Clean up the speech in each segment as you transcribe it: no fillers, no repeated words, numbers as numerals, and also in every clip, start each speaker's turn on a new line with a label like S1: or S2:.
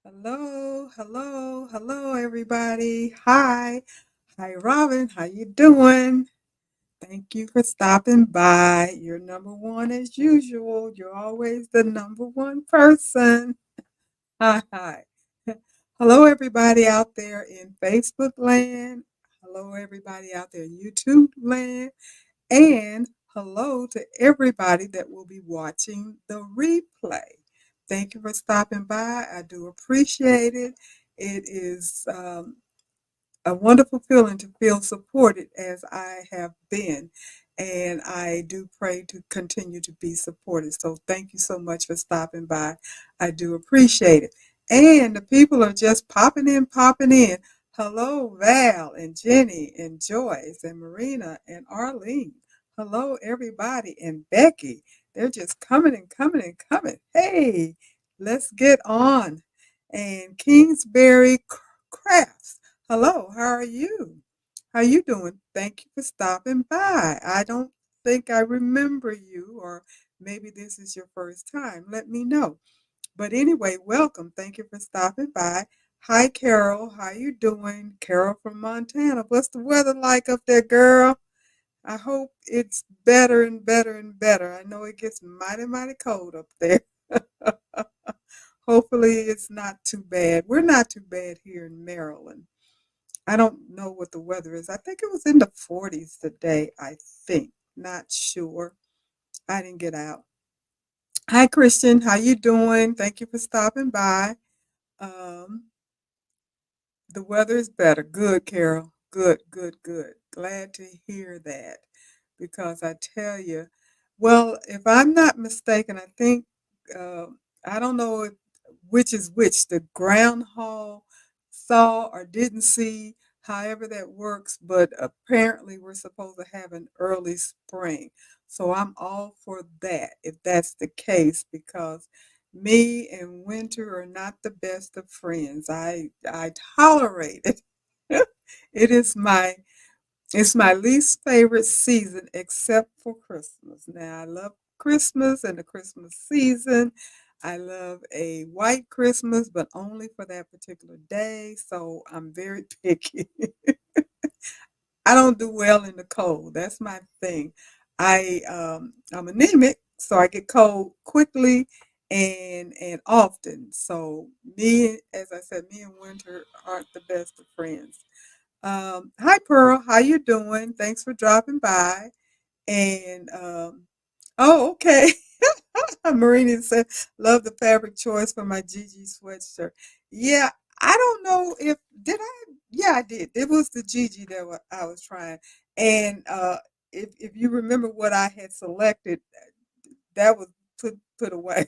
S1: Hello, hello, hello, everybody. Hi, Robin. How you doing? Thank you for stopping by. You're number one as usual. You're always the number one person. Hi. Hello, everybody out there in Facebook land. Hello, everybody out there in YouTube land. And hello to everybody that will be watching the replay. Thank you for stopping by. I do appreciate it. It is a wonderful feeling to feel supported as I have been. And I do pray to continue to be supported. So thank you so much for stopping by. I do appreciate it. And the people are just popping in, popping in. Hello, Val and Jenny and Joyce and Marina and Arlene. Hello, everybody. And Becky. They're just coming and coming and coming. Hey, let's get on. And Kingsbury Crafts. Hello, how are you? How you doing? Thank you for stopping by. I don't think I remember you, or maybe this is your first time. Let me know. But anyway, welcome. Thank you for stopping by. Hi, Carol. How you doing? Carol from Montana. What's the weather like up there, girl? I hope it's better and better and better. I know it gets mighty, mighty cold up there. Hopefully it's not too bad. We're not too bad here in Maryland. I don't know what the weather is. I think it was in the 40s today, I think. Not sure. I didn't get out. Hi, Christian. How you doing? Thank you for stopping by. Um, the weather is better. Good, Carol. Good, good, good. Glad to hear that because I tell you, well, if I'm not mistaken, I think, uh, I don't know which is which, the groundhog saw or didn't see, however that works, but apparently we're supposed to have an early spring. So I'm all for that if that's the case because me and winter are not the best of friends. I tolerate it. It is my least favorite season except for Christmas. Now I love Christmas and the Christmas season. I love a white Christmas, but only for that particular day. So I'm very picky. I don't do well in the cold. That's my thing. I'm anemic, so I get cold quickly and often. So as I said, me and winter aren't the best of friends. Hi Pearl, how you doing? Thanks for dropping by. And oh, okay. Marina said, "Love the fabric choice for my Gigi sweatshirt." Yeah, I don't know if did I. Yeah, I did. It was the Gigi that I was trying, and if you remember what I had selected, that was put away.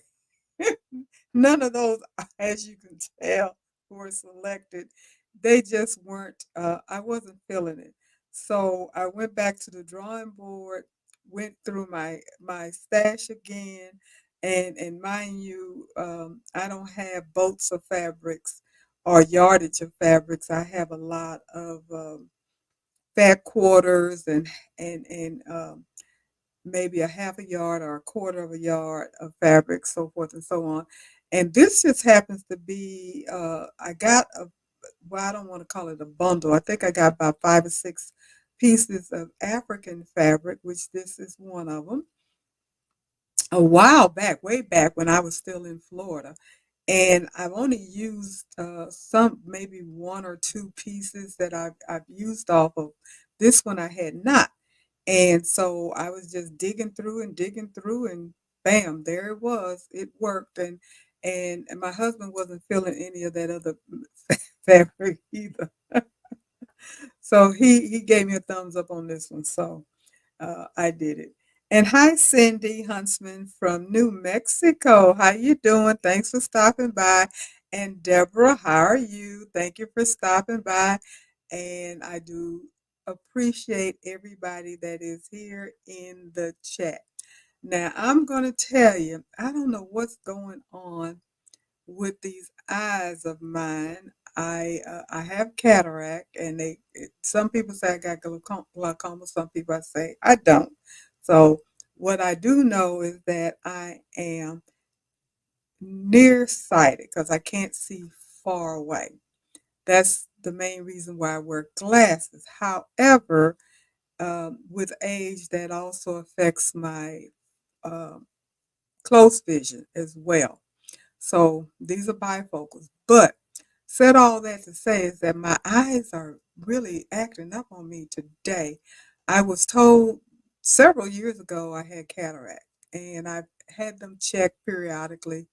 S1: None of those, as you can tell, were selected. They just weren't. I wasn't feeling it, so I went back to the drawing board, went through my stash again, and mind you, I don't have boats of fabrics or yardage of fabrics. I have a lot of fat quarters and maybe a half a yard or a quarter of a yard of fabric, so forth and so on. And this just happens to be, I got well, I don't want to call it a bundle. I think I got about 5 or 6 pieces of African fabric, which this is one of them, a while back, way back when I was still in Florida. And I've only used some, maybe 1 or 2 pieces that I've used off of. This one I had not. And so I was just digging through, and bam, there it was. It worked, and my husband wasn't feeling any of that other fabric either. So he gave me a thumbs up on this one. So I did it. And hi, Cindy Huntsman from New Mexico. How you doing? Thanks for stopping by. And Deborah, how are you? Thank you for stopping by. And I do appreciate everybody that is here in the chat. Now, I'm going to tell you, I don't know what's going on with these eyes of mine. I have cataract, and some people say I got glaucoma. Some people say I don't. So what I do know is that I am nearsighted because I can't see far away. That's the main reason why I wear glasses. However, with age, that also affects my um, close vision as well. So these are bifocals. But said all that to say is that my eyes are really acting up on me today. I was told several years ago I had cataract, and I've had them checked periodically,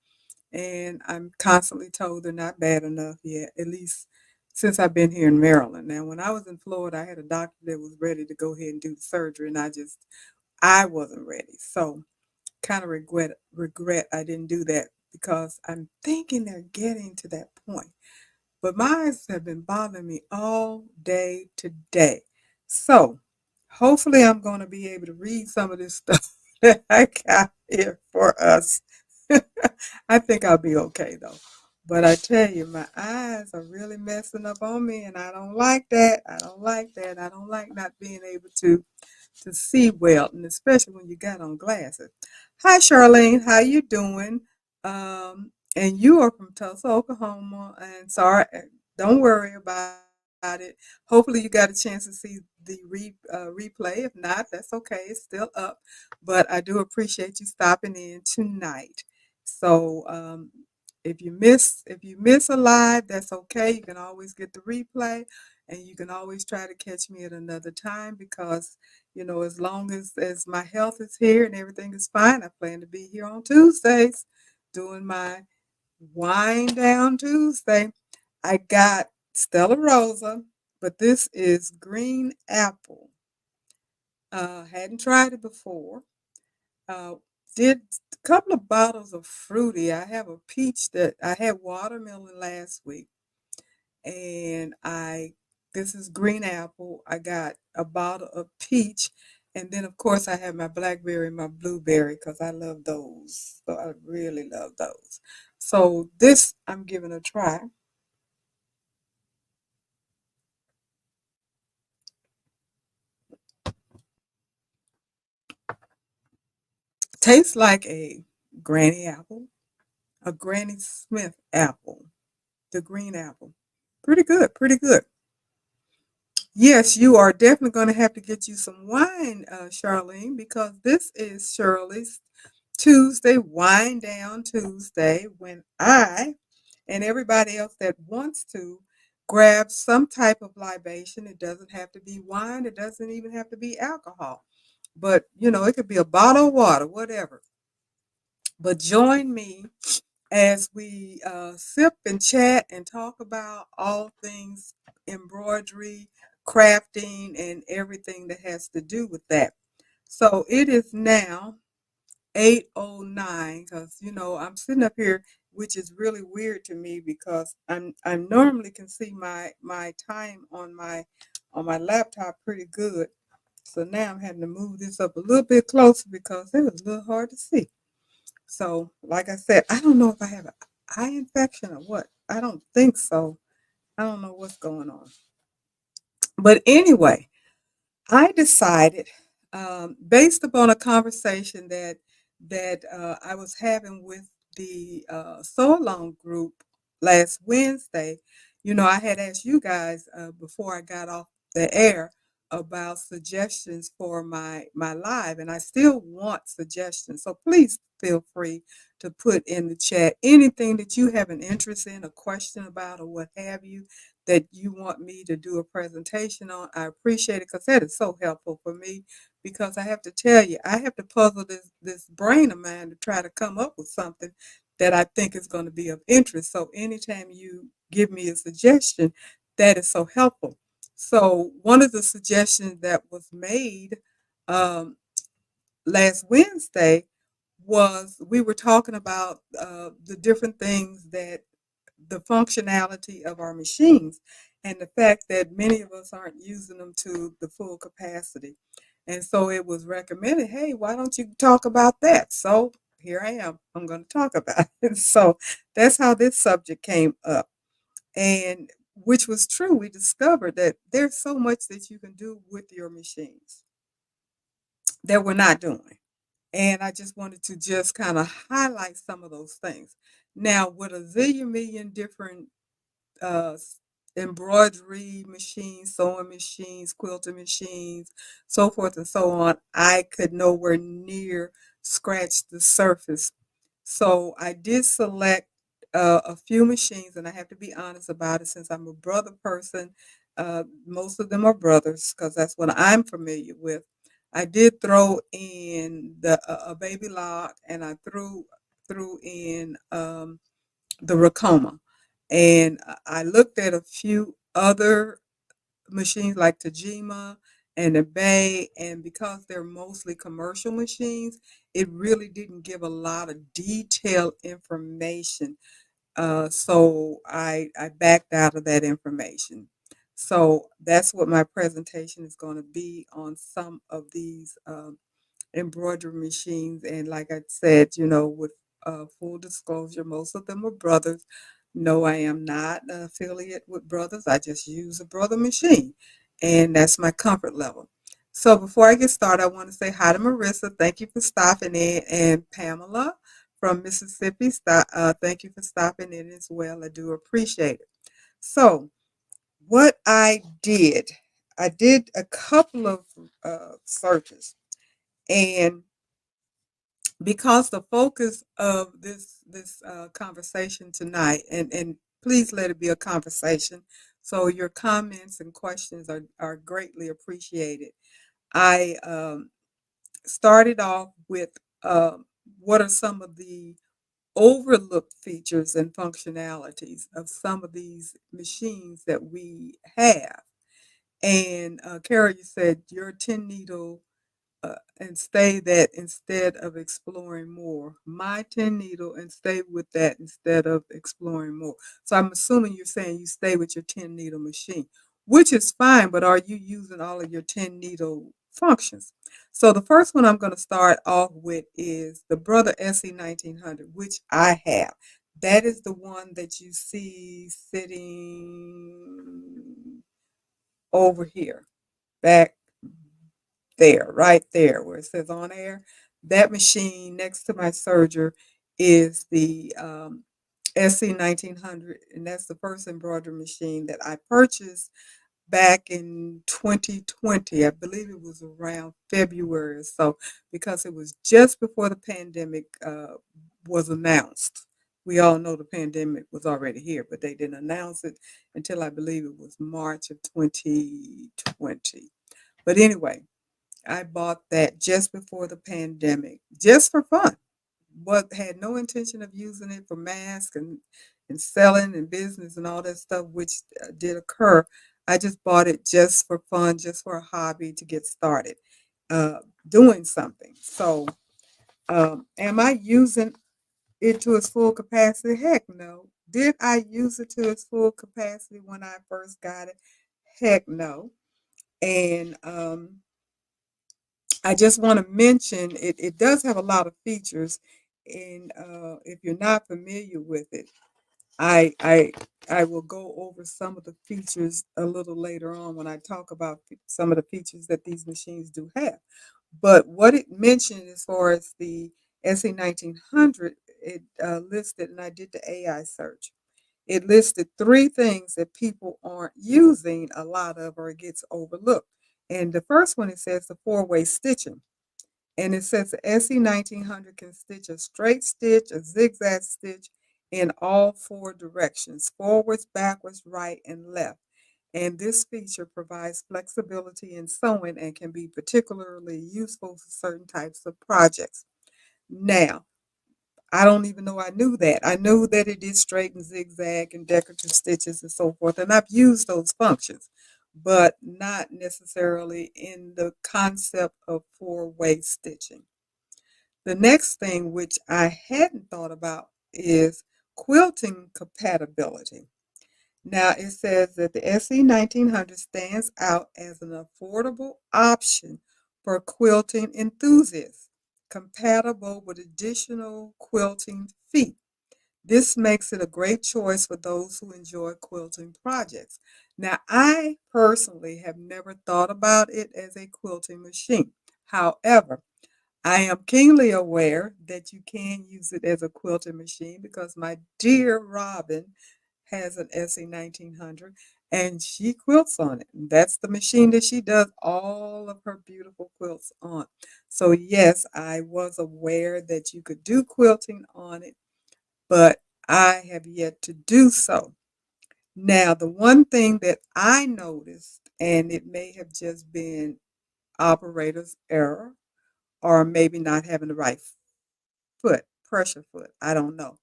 S1: and I'm constantly told they're not bad enough yet, at least since I've been here in Maryland. Now, when I was in Florida, I had a doctor that was ready to go ahead and do the surgery, and I wasn't ready. So kind of regret I didn't do that because I'm thinking they're getting to that point. But my eyes have been bothering me all day today. So hopefully I'm going to be able to read some of this stuff that I got here for us. I think I'll be okay though. But I tell you, my eyes are really messing up on me, and I don't like that. I don't like that. I don't like not being able to see well, and especially when you got on glasses. Hi, Charlene. How you doing? And you are from Tulsa, Oklahoma. And sorry, don't worry about it. Hopefully, you got a chance to see the replay. If not, that's okay. It's still up. But I do appreciate you stopping in tonight. So if you miss a live, that's okay. You can always get the replay, and you can always try to catch me at another time because as long as my health is here and everything is fine, I plan to be here on Tuesdays doing my wind down Tuesday. I got Stella Rosa, but this is green apple. Hadn't tried it before. Uh, did a couple of bottles of fruity. I have a peach that I had watermelon last week, and I this is green apple. I got a bottle of peach, and then of course I have my blackberry and my blueberry because I love those. So I really love those. So this I'm giving a try. Tastes like a granny apple, a Granny Smith apple, the green apple. Pretty good, pretty good. Yes, you are definitely going to have to get you some wine, Charlene, because this is Shirley's Tuesday, Wind Down Tuesday, when I and everybody else that wants to grab some type of libation. It doesn't have to be wine, it doesn't even have to be alcohol, but it could be a bottle of water, whatever. But join me as we sip and chat and talk about all things embroidery, crafting, and everything that has to do with that. So it is now 8:09 because I'm sitting up here, which is really weird to me because I normally can see my time on my laptop pretty good. So now I'm having to move this up a little bit closer because it was a little hard to see. So, like I said, I don't know if I have an eye infection or what. I don't think so. I don't know what's going on. But anyway, I decided, based upon a conversation that I was having with the So Long group last Wednesday. I had asked you guys before I got off the air about suggestions for my live, and I still want suggestions. So please feel free to put in the chat anything that you have an interest in, a question about, or what have you that you want me to do a presentation on. I appreciate it because that is so helpful for me because I have to tell you, I have to puzzle this brain of mine to try to come up with something that I think is going to be of interest. So anytime you give me a suggestion, that is so helpful. So one of the suggestions that was made um, last Wednesday was we were talking about the different things that the functionality of our machines and the fact that many of us aren't using them to the full capacity. And so it was recommended, hey, why don't you talk about that? So here I am. I'm going to talk about it. So that's how this subject came up. And which was true. We discovered that there's so much that you can do with your machines that we're not doing. And I just wanted to just kind of highlight some of those things. Now, with a zillion million different uh, embroidery machines, sewing machines, quilting machines, so forth and so on, I could nowhere near scratch the surface. So I did select a few machines, and I have to be honest about it since I'm a brother person. Most of them are brothers because that's what I'm familiar with. I did throw in a baby lock, and I threw in the Racoma. And I looked at a few other machines like Tajima and the Bay, and because they're mostly commercial machines, it really didn't give a lot of detailed information. So I backed out of that information. So that's what my presentation is going to be on some of these embroidery machines. And like I said, with full disclosure, most of them are brothers. No, I am not an affiliate with brothers. I just use a brother machine, and that's my comfort level. So before I get started, I want to say hi to Marissa. Thank you for stopping in, and Pamela from Mississippi. Thank you for stopping in as well. I do appreciate it. So what I did a couple of searches, and because the focus of this conversation tonight, and please let it be a conversation, so your comments and questions are greatly appreciated. I started off with what are some of the overlooked features and functionalities of some of these machines that we have. And Kara, you said your 10 needle and stay that instead of exploring more. My 10 needle and stay with that instead of exploring more. So I'm assuming you're saying you stay with your 10 needle machine, which is fine, but are you using all of your 10 needle functions? So the first one I'm going to start off with is the Brother SE 1900, which I have. That is the one that you see sitting over here, back there, right there, where it says on air. That machine next to my serger is the SC 1900, and that's the first embroidery machine that I purchased back in 2020. I believe it was around February or so, because it was just before the pandemic was announced. We all know the pandemic was already here, but they didn't announce it until I believe it was March of 2020. But anyway, I bought that just before the pandemic, just for fun, but had no intention of using it for mask and selling and business and all that stuff, which did occur. I just bought it just for fun, just for a hobby to get started uh, doing something. So, am I using it to its full capacity? Heck no. Did I use it to its full capacity when I first got it? Heck no. And I just want to mention it does have a lot of features, and if you're not familiar with it, I I I will go over some of the features a little later on when I talk about some of the features that these machines do have. But what it mentioned as far as the SE 1900, it listed, and I did the AI search. It listed three things that people aren't using a lot of, or it gets overlooked. And the first one, it says the four-way stitching. And it says the SE 1900 can stitch a straight stitch, a zigzag stitch in all four directions, forwards, backwards, right, and left. And this feature provides flexibility in sewing and can be particularly useful for certain types of projects. Now, I don't even know I knew that. I knew that it did straight and zigzag and decorative stitches and so forth, and I've used those functions, but not necessarily in the concept of four-way stitching. The next thing, which I hadn't thought about, is quilting compatibility. Now, it says that the SE 1900 stands out as an affordable option for quilting enthusiasts, compatible with additional quilting feet. This makes it a great choice for those who enjoy quilting projects. Now, I personally have never thought about it as a quilting machine. However, I am keenly aware that you can use it as a quilting machine because my dear Robin has an SE 1900 and she quilts on it. That's the machine that she does all of her beautiful quilts on. So, yes, I was aware that you could do quilting on it, but I have yet to do so. Now, the one thing that I noticed, and it may have just been operator's error or maybe not having the right foot, pressure foot, I don't know.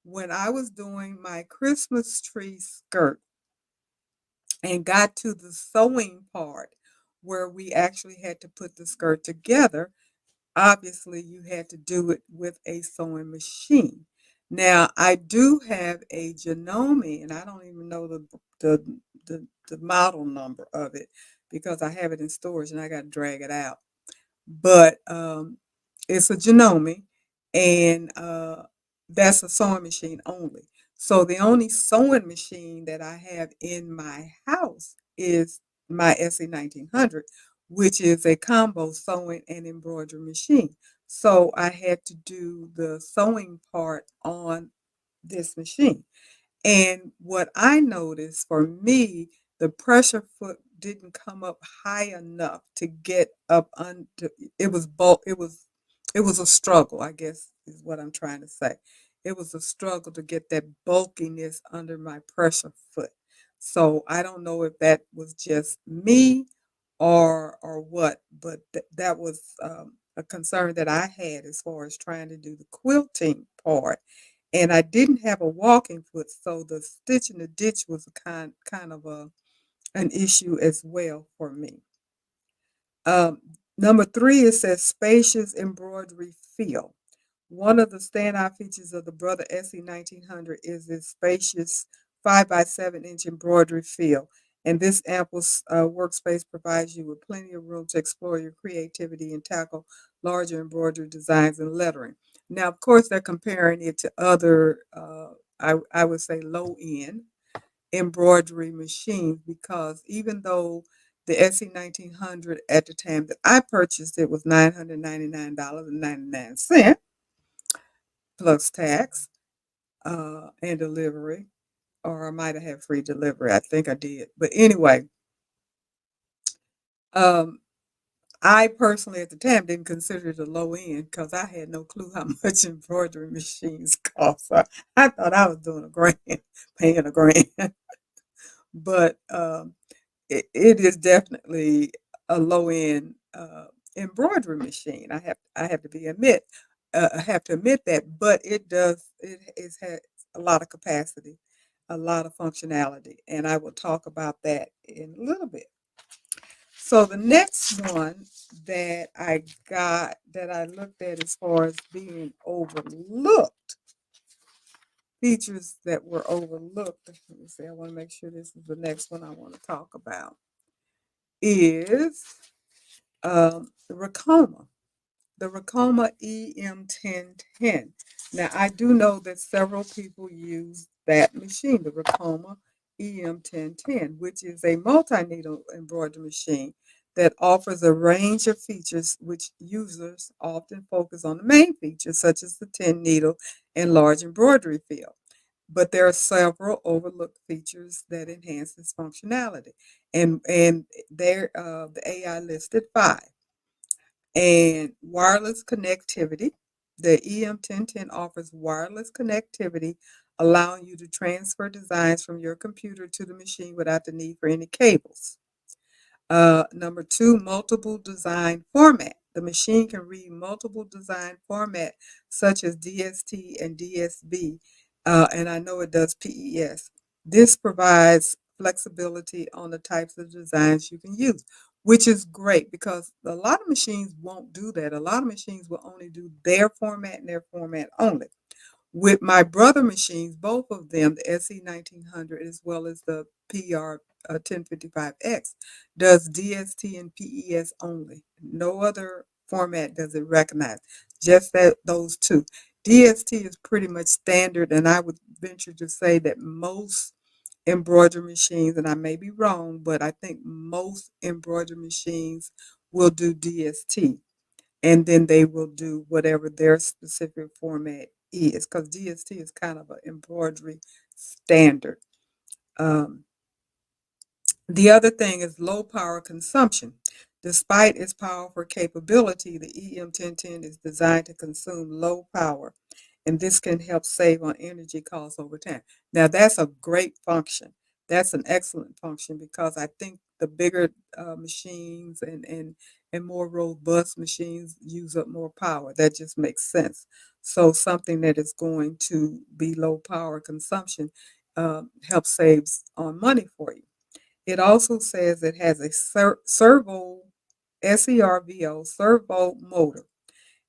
S1: When I was doing my Christmas tree skirt and got to the sewing part where we actually had to put the skirt together, obviously you had to do it with a sewing machine. Now, I do have a Janome, and I don't even know the model number of it because I have it in storage and I got to drag it out. But it's a Janome, and that's a sewing machine only. So the only sewing machine that I have in my house is my SE 1900, which is a combo sewing and embroidery machine. So I had to do the sewing part on this machine. And what I noticed for me, the pressure foot didn't come up high enough to get up under it was bulk it was a struggle, I guess is what I'm trying to say. It was a struggle to get that bulkiness under my pressure foot. So I don't know if that was just me or what, but that was a concern that I had as far as trying to do the quilting part, and I didn't have a walking foot, so the stitch in the ditch was a kind of an issue as well for me. Um, Number three, it says spacious embroidery feel. One of the standout features of the Brother SE 1900 is its spacious 5 by 7-inch embroidery feel. And this ample workspace provides you with plenty of room to explore your creativity and tackle larger embroidery designs and lettering. Now, of course, they're comparing it to other, I would say, low end embroidery machines because even though the SE 1900 at the time that I purchased it was $999.99 plus tax and delivery, or I might have had free delivery. I think I did. But anyway, um, I personally at the time didn't consider it a low end because I had no clue how much embroidery machines cost. So I thought I was doing a grand, paying a grand. But it is definitely a low end embroidery machine. I have to be admit I have to admit that, but it has a lot of capacity, a lot of functionality, and I will talk about that in a little bit. So the next one that I got that I looked at as far as being overlooked, features that were overlooked. Let me see, I want to make sure this is the next one I want to talk about is the Racoma, the Racoma EM1010. Now, I do know that several people use that machine, the Racoma EM1010, which is a multi-needle embroidery machine that offers a range of features which users often focus on the main features, such as the 10 needle and large embroidery field. But there are several overlooked features that enhance its functionality. And there the AI listed five. And wireless connectivity. The EM1010 offers wireless connectivity, allowing you to transfer designs from your computer to the machine without the need for any cables. Number two, multiple design format. The machine can read multiple design format such as DST and DSB, and I know it does PES. This provides flexibility on the types of designs you can use, which is great because a lot of machines won't do that. A lot of machines will only do their format and their format only. With my brother machines, both of them, the SE 1900 as well as the PR 1055X, does DST and PES only. No other format does it recognize, just those two. DST is pretty much standard, and I would venture to say that most embroidery machines, and I may be wrong, but I think most embroidery machines will do DST, and then they will do whatever their specific format is because DST is kind of an embroidery standard. Um, the other thing is low power consumption. Despite its powerful capability, the EM1010 is designed to consume low power, and this can help save on energy costs over time. Now, that's a great function. That's an excellent function because I think the bigger machines and more robust machines use up more power. That just makes sense. So something that is going to be low power consumption helps saves on money for you. It also says it has a servo, SERVO, servo motor,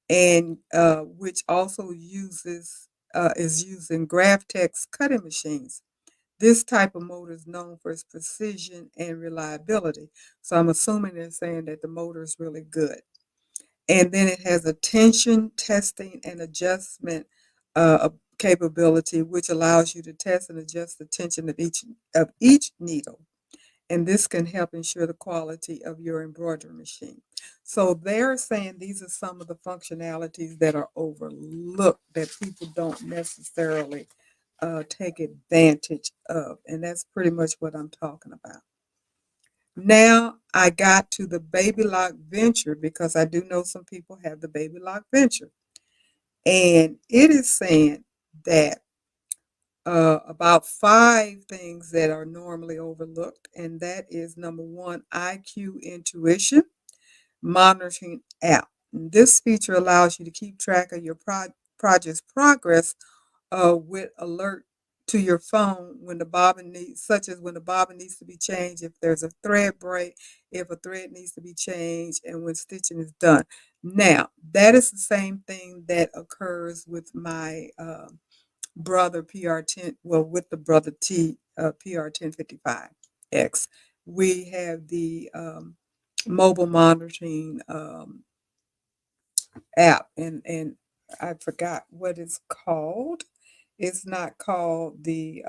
S1: and which also is used in Graphtex cutting machines. This type of motor is known for its precision and reliability. So I'm assuming they're saying that the motor is really good. And then it has a tension testing and adjustment capability, which allows you to test and adjust the tension of each needle, and this can help ensure the quality of your embroidery machine. So they're saying these are some of the functionalities that are overlooked that people don't necessarily take advantage of, and that's pretty much what I'm talking about. Now I got to the Baby Lock Venture because I do know some people have the Baby Lock Venture, and it is saying that about five things that are normally overlooked, and that is number one, IQ intuition monitoring app. And this feature allows you to keep track of your project's progress with alert to your phone when the bobbin needs, such as when the bobbin needs to be changed, if there's a thread break, if a thread needs to be changed, and when stitching is done. Now, that is the same thing that occurs with my brother PR10, well, with the brother T PR1055X. We have the mobile monitoring app, and I forgot what it's called. It's not called the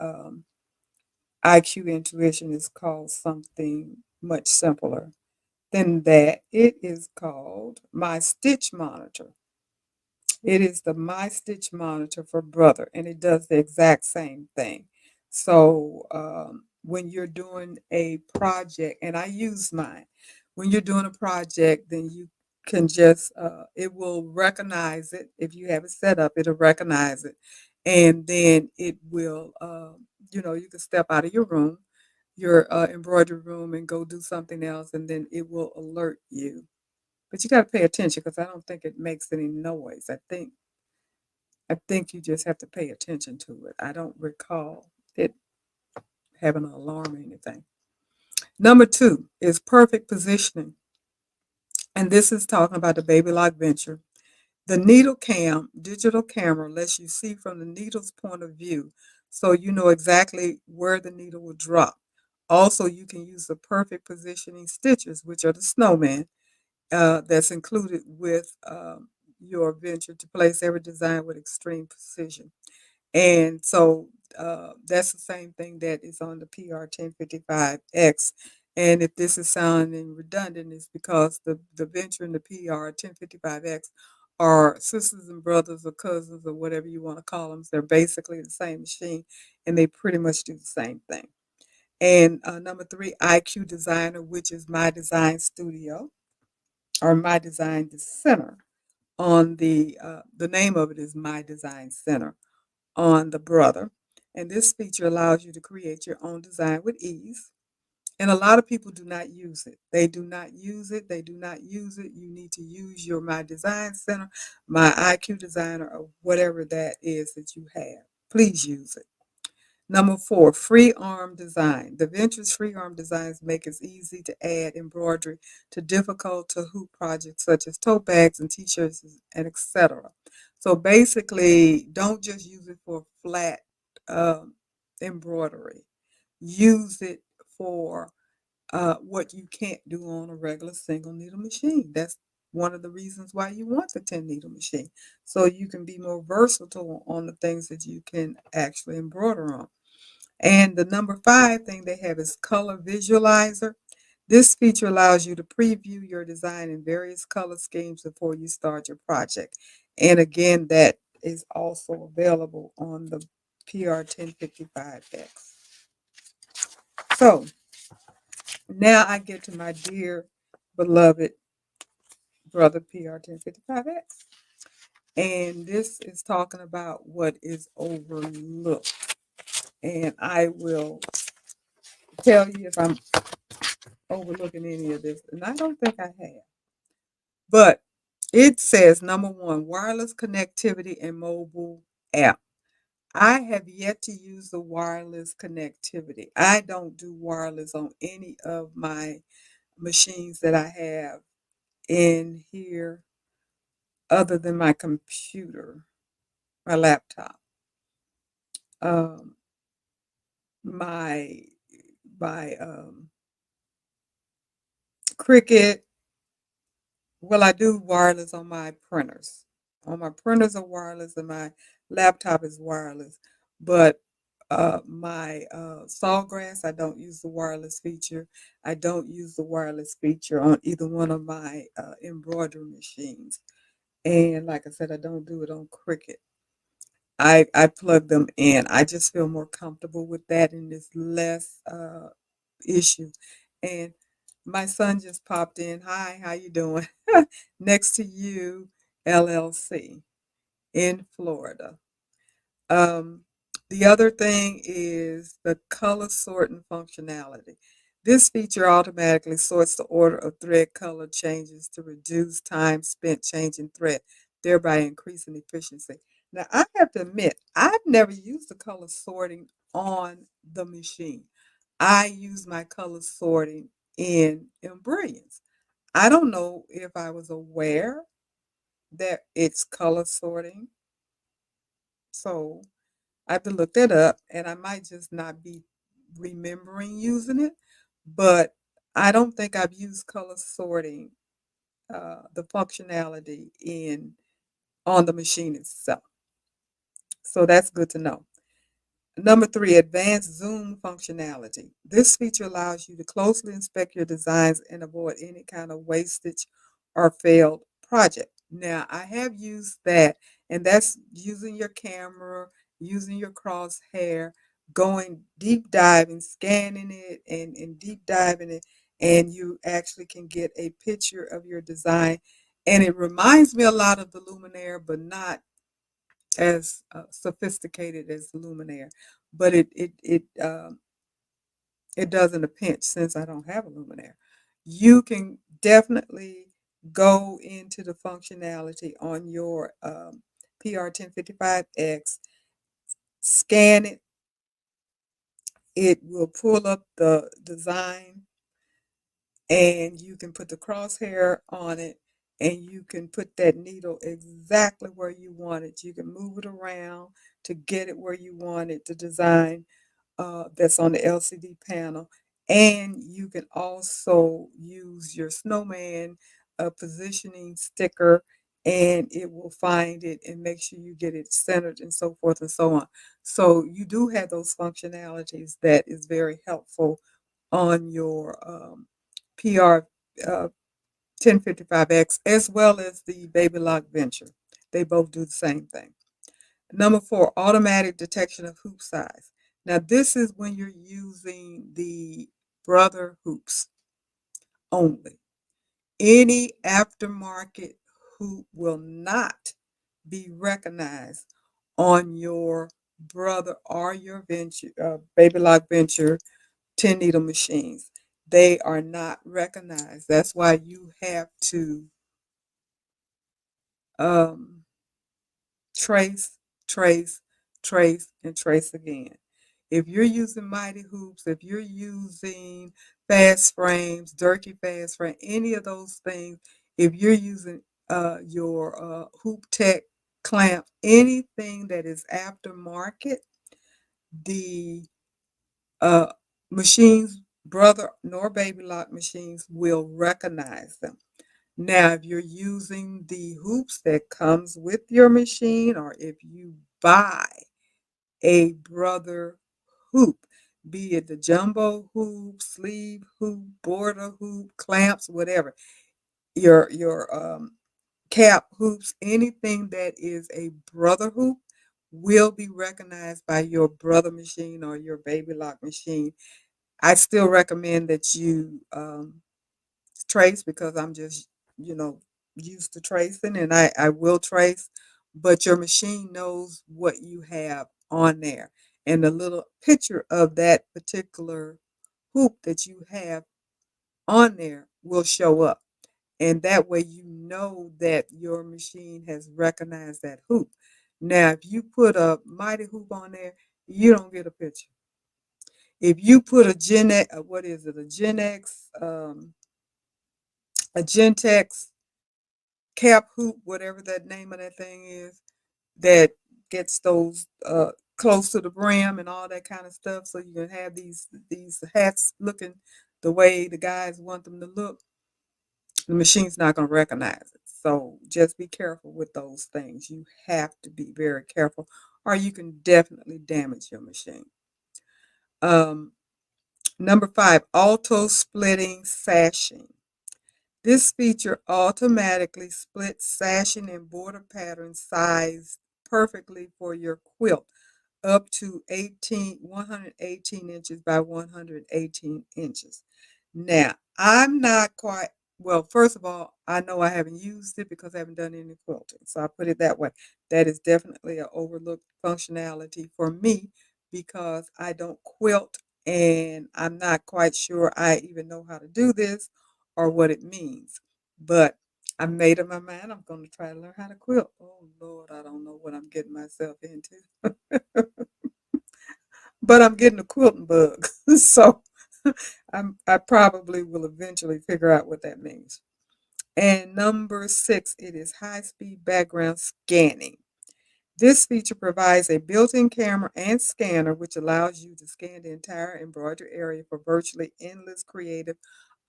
S1: IQ Intuition. It's called something much simpler than that. It is called My Stitch Monitor. It is the My Stitch Monitor for Brother, and it does the exact same thing. So when you're doing a project, and I use mine, when you're doing a project, then you can just, it will recognize it. If you have it set up, it'll recognize it. And then it will, you can step out of your room, your embroidery room, and go do something else, and then it will alert you. But you got to pay attention because I don't think it makes any noise. I think you just have to pay attention to it. I don't recall it having an alarm or anything. Number two is perfect positioning. And this is talking about the Baby Lock Venture. The needle cam, digital camera, lets you see from the needle's point of view so you know exactly where the needle will drop. Also, you can use the perfect positioning stitches, which are the snowman, that's included with your venture to place every design with extreme precision. And so that's the same thing that is on the PR1055X. And if this is sounding redundant, it's because the venture and the PR1055X are sisters and brothers or cousins or whatever you want to call them. They're basically the same machine and they pretty much do the same thing. And number three, IQ Designer, which is my design studio or my design center on the name of it is My Design Center on the Brother. And this feature allows you to create your own design with ease. And a lot of people do not use it. They do not use it. They do not use it. You need to use your My Design Center, My IQ Designer, or whatever that is that you have. Please use it. Number four, free arm design. The Venture's free arm designs make it easy to add embroidery to difficult to hoop projects such as tote bags and t-shirts and etc. So basically, don't just use it for flat um, embroidery. Use it for what you can't do on a regular single needle machine. That's one of the reasons why you want the 10 needle machine. So you can be more versatile on the things that you can actually embroider on. And the number five thing they have is color visualizer. This feature allows you to preview your design in various color schemes before you start your project. And again, that is also available on the PR 1055X. So now I get to my dear beloved brother PR 1055X. And this is talking about what is overlooked. And I will tell you if I'm overlooking any of this. And I don't think I have. But it says number one, wireless connectivity and mobile app. I have yet to use the wireless connectivity. I don't do wireless on any of my machines that I have in here other than my computer, my laptop. Um, my my Cricket. Well, I do wireless on my printers. On my printers are wireless, and my laptop is wireless. But my Sawgrass, I don't use the wireless feature. I don't use the wireless feature on either one of my embroidery machines. And like I said, I don't do it on Cricket. I plug them in. I just feel more comfortable with that, and it's less issue. And my son just popped in. Hi, how you doing? Next to you, LLC in Florida. Um, the other thing is the color sorting functionality. This feature automatically sorts the order of thread color changes to reduce time spent changing thread, thereby increasing efficiency. Now, I have to admit, I've never used the color sorting on the machine. I use my color sorting in Brilliance. I don't know if I was aware that it's color sorting, so I have to look that up, and I might just not be remembering using it, but I don't think I've used color sorting, the functionality in on the machine itself. So that's good to know. Number three, advanced zoom functionality. This feature allows you to closely inspect your designs and avoid any kind of wastage or failed project. Now, I have used that, and that's using your camera, using your crosshair, going deep diving, scanning it, and deep diving it, and you actually can get a picture of your design. And it reminds me a lot of the Luminaire, but not as sophisticated as Luminaire, but it does in a pinch since I don't have a Luminaire. You can definitely go into the functionality on your PR 1055X, scan it. It will pull up the design, and you can put the crosshair on it, and you can put that needle exactly where you want it. You can move it around to get it where you want it, the design that's on the LCD panel. And you can also use your snowman positioning sticker, and it will find it and make sure you get it centered and so forth and so on. So you do have those functionalities that is very helpful on your PR 1055X, as well as the Baby Lock Venture. They both do the same thing. Number four, automatic detection of hoop size. Now, this is when you're using the brother hoops only. Any aftermarket hoop will not be recognized on your brother or your venture, Baby Lock Venture 10 needle machines. They are not recognized. That's why you have to um, trace, trace, trace, and trace again. If you're using Mighty Hoops, if you're using Fast Frames, Durkee Fast Frame, any of those things, if you're using your Hoop Tech clamp, anything that is aftermarket, the uh, machines, brother nor baby lock machines, will recognize them. Now, if you're using the hoops that comes with your machine, or if you buy a brother hoop, be it the jumbo hoop, sleeve hoop, border hoop, clamps, whatever, your cap hoops, anything that is a brother hoop will be recognized by your brother machine or your baby lock machine. I still recommend that you trace because I'm just, you know, used to tracing and I will trace, but your machine knows what you have on there. And the little picture of that particular hoop that you have on there will show up. And that way you know that your machine has recognized that hoop. Now, if you put a mighty hoop on there, you don't get a picture. If you put a Gen X, what is it, a Gen X, a Gentex cap hoop, whatever that name of that thing is, that gets those close to the brim and all that kind of stuff, so you can have these hats looking the way the guys want them to look. The machine's not going to recognize it. So just be careful with those things. You have to be very careful, or you can definitely damage your machine. Um, Number 5, auto splitting sashing. This feature automatically splits sashing and border patterns sized perfectly for your quilt up to 118 inches by 118 inches. Now, I'm not quite, well, first of all, I know I haven't used it because I haven't done any quilting. So I put it that way. That is definitely an overlooked functionality for me because I don't quilt and I'm not quite sure I even know how to do this or what it means. But I made up my mind I'm going to try to learn how to quilt. Oh, Lord, I don't know what I'm getting myself into. But I'm getting a quilting bug. So I probably will eventually figure out what that means. And number 6, it is high-speed background scanning. This feature provides a built-in camera and scanner, which allows you to scan the entire embroidery area for virtually endless creative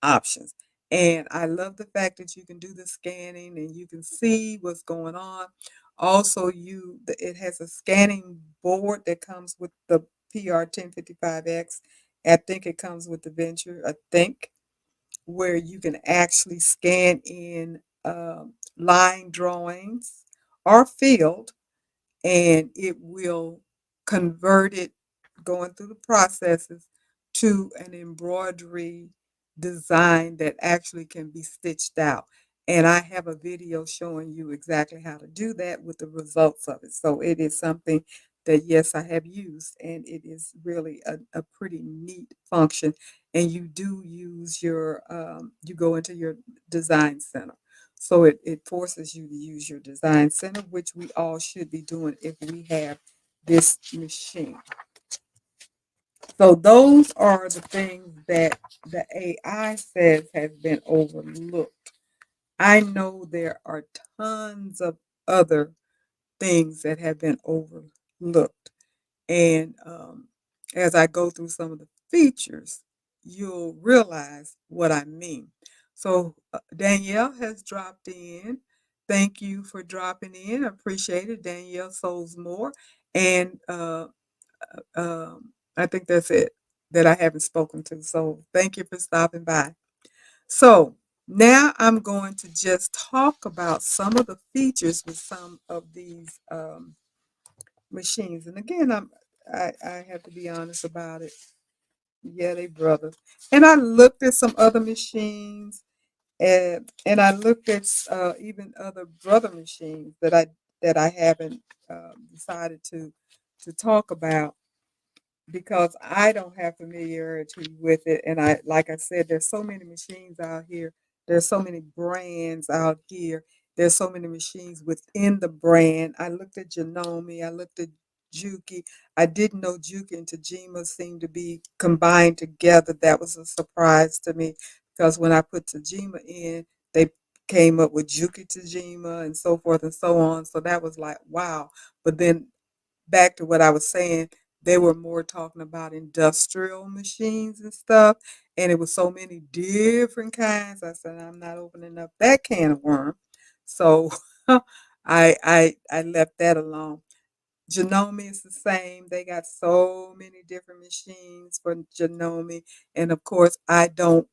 S1: options. And I love the fact that you can do the scanning and you can see what's going on. Also, it has a scanning board that comes with the PR1055X. I think it comes with the Venture, I think, where you can actually scan in line drawings or field and it will convert it going through the processes to an embroidery design that actually can be stitched out. And I have a video showing you exactly how to do that with the results of it. So it is something that, yes, I have used, and it is really a pretty neat function. And you do use you go into your design center. So it forces you to use your design center, which we all should be doing if we have this machine. So those are the things that the AI says has been overlooked. I know there are tons of other things that have been overlooked. And as I go through some of the features, you'll realize what I mean. So Danielle has dropped in. Thank you for dropping in. I appreciate it. Danielle Souls More. And I think that's it that I haven't spoken to. So thank you for stopping by. So now I'm going to just talk about some of the features with some of these machines. And again, I have to be honest about it. Yeah, they brothers. And I looked at some other machines, and I looked at even other brother machines that I haven't decided to talk about because I don't have familiarity with it. And like I said, there's so many machines out here. There's so many brands out here. There's so many machines within the brand. I looked at Janome. I looked at Juki. I didn't know Juki and Tajima seemed to be combined together. That was a surprise to me because when I put Tajima in, they came up with Juki Tajima and so forth and so on. So that was like, wow. But then back to what I was saying, they were more talking about industrial machines and stuff, and it was so many different kinds. I said, I'm not opening up that can of worm. So I left that alone. Janome is the same. They got so many different machines for Janome. And of course, I have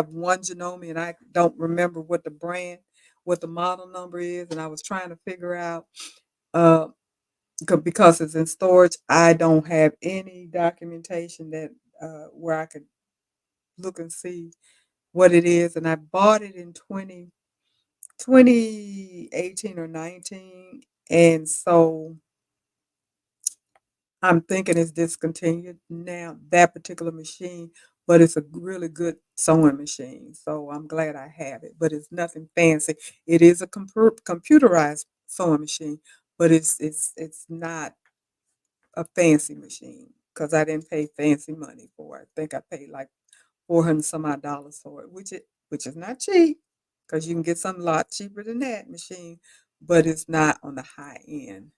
S1: one Janome and I don't remember what the brand, what the model number is. And I was trying to figure out Uh, because it's in storage, I don't have any documentation that where I could look and see what it is. And I bought it in 2018 or 19. And so I'm thinking it's discontinued now, that particular machine, but it's a really good sewing machine. So I'm glad I have it, but it's nothing fancy. It is a computerized sewing machine, but it's not a fancy machine because I didn't pay fancy money for it. I think I paid like 400 some odd dollars for it, which is not cheap because you can get some a lot cheaper than that machine, but it's not on the high end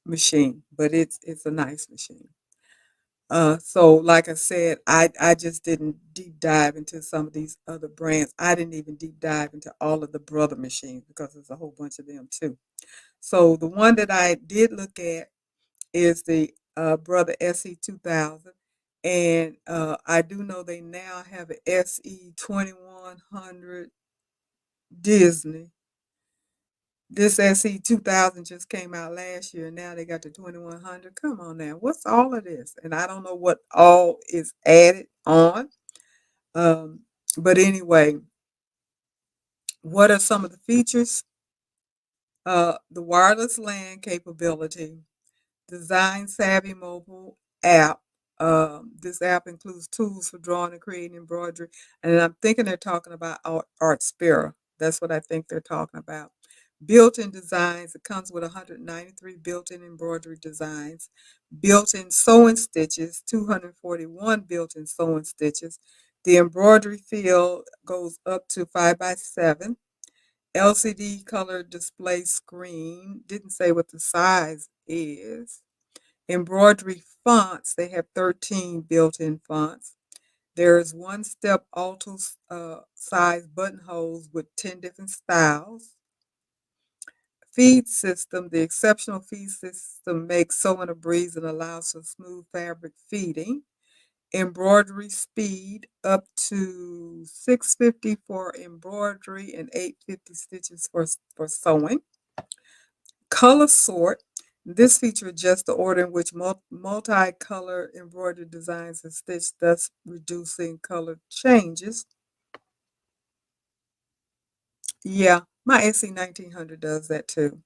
S1: machine. But it's a nice machine. So like I said, I just didn't deep dive into some of these other brands. I didn't even deep dive into all of the brother machines because there's a whole bunch of them too. So the one that I did look at is the Brother SE 2000. And I do know they now have an SE 2100 Disney. This SE 2000 just came out last year, and now they got the 2100. Come on now, what's all of this? And I don't know what all is added on. Um, but anyway, what are some of the features? The wireless LAN capability, design savvy mobile app. This app includes tools for drawing and creating embroidery. And I'm thinking they're talking about Art Spera. That's what I think they're talking about. Built-in designs. It comes with 193 built-in embroidery designs. Built-in sewing stitches, 241 built-in sewing stitches. The embroidery field goes up to 5 by 7. LCD color display screen. Didn't say what the size is. Embroidery fonts, they have 13 built-in fonts. There's one step alto size buttonholes with 10 different styles. Feed system, the exceptional feed system makes sewing a breeze and allows for smooth fabric feeding. Embroidery speed up to 650 for embroidery and 850 stitches for sewing. Color sort. This feature adjusts the order in which multi-color embroidered designs are stitched, thus reducing color changes. Yeah, my SE 1900 does that too.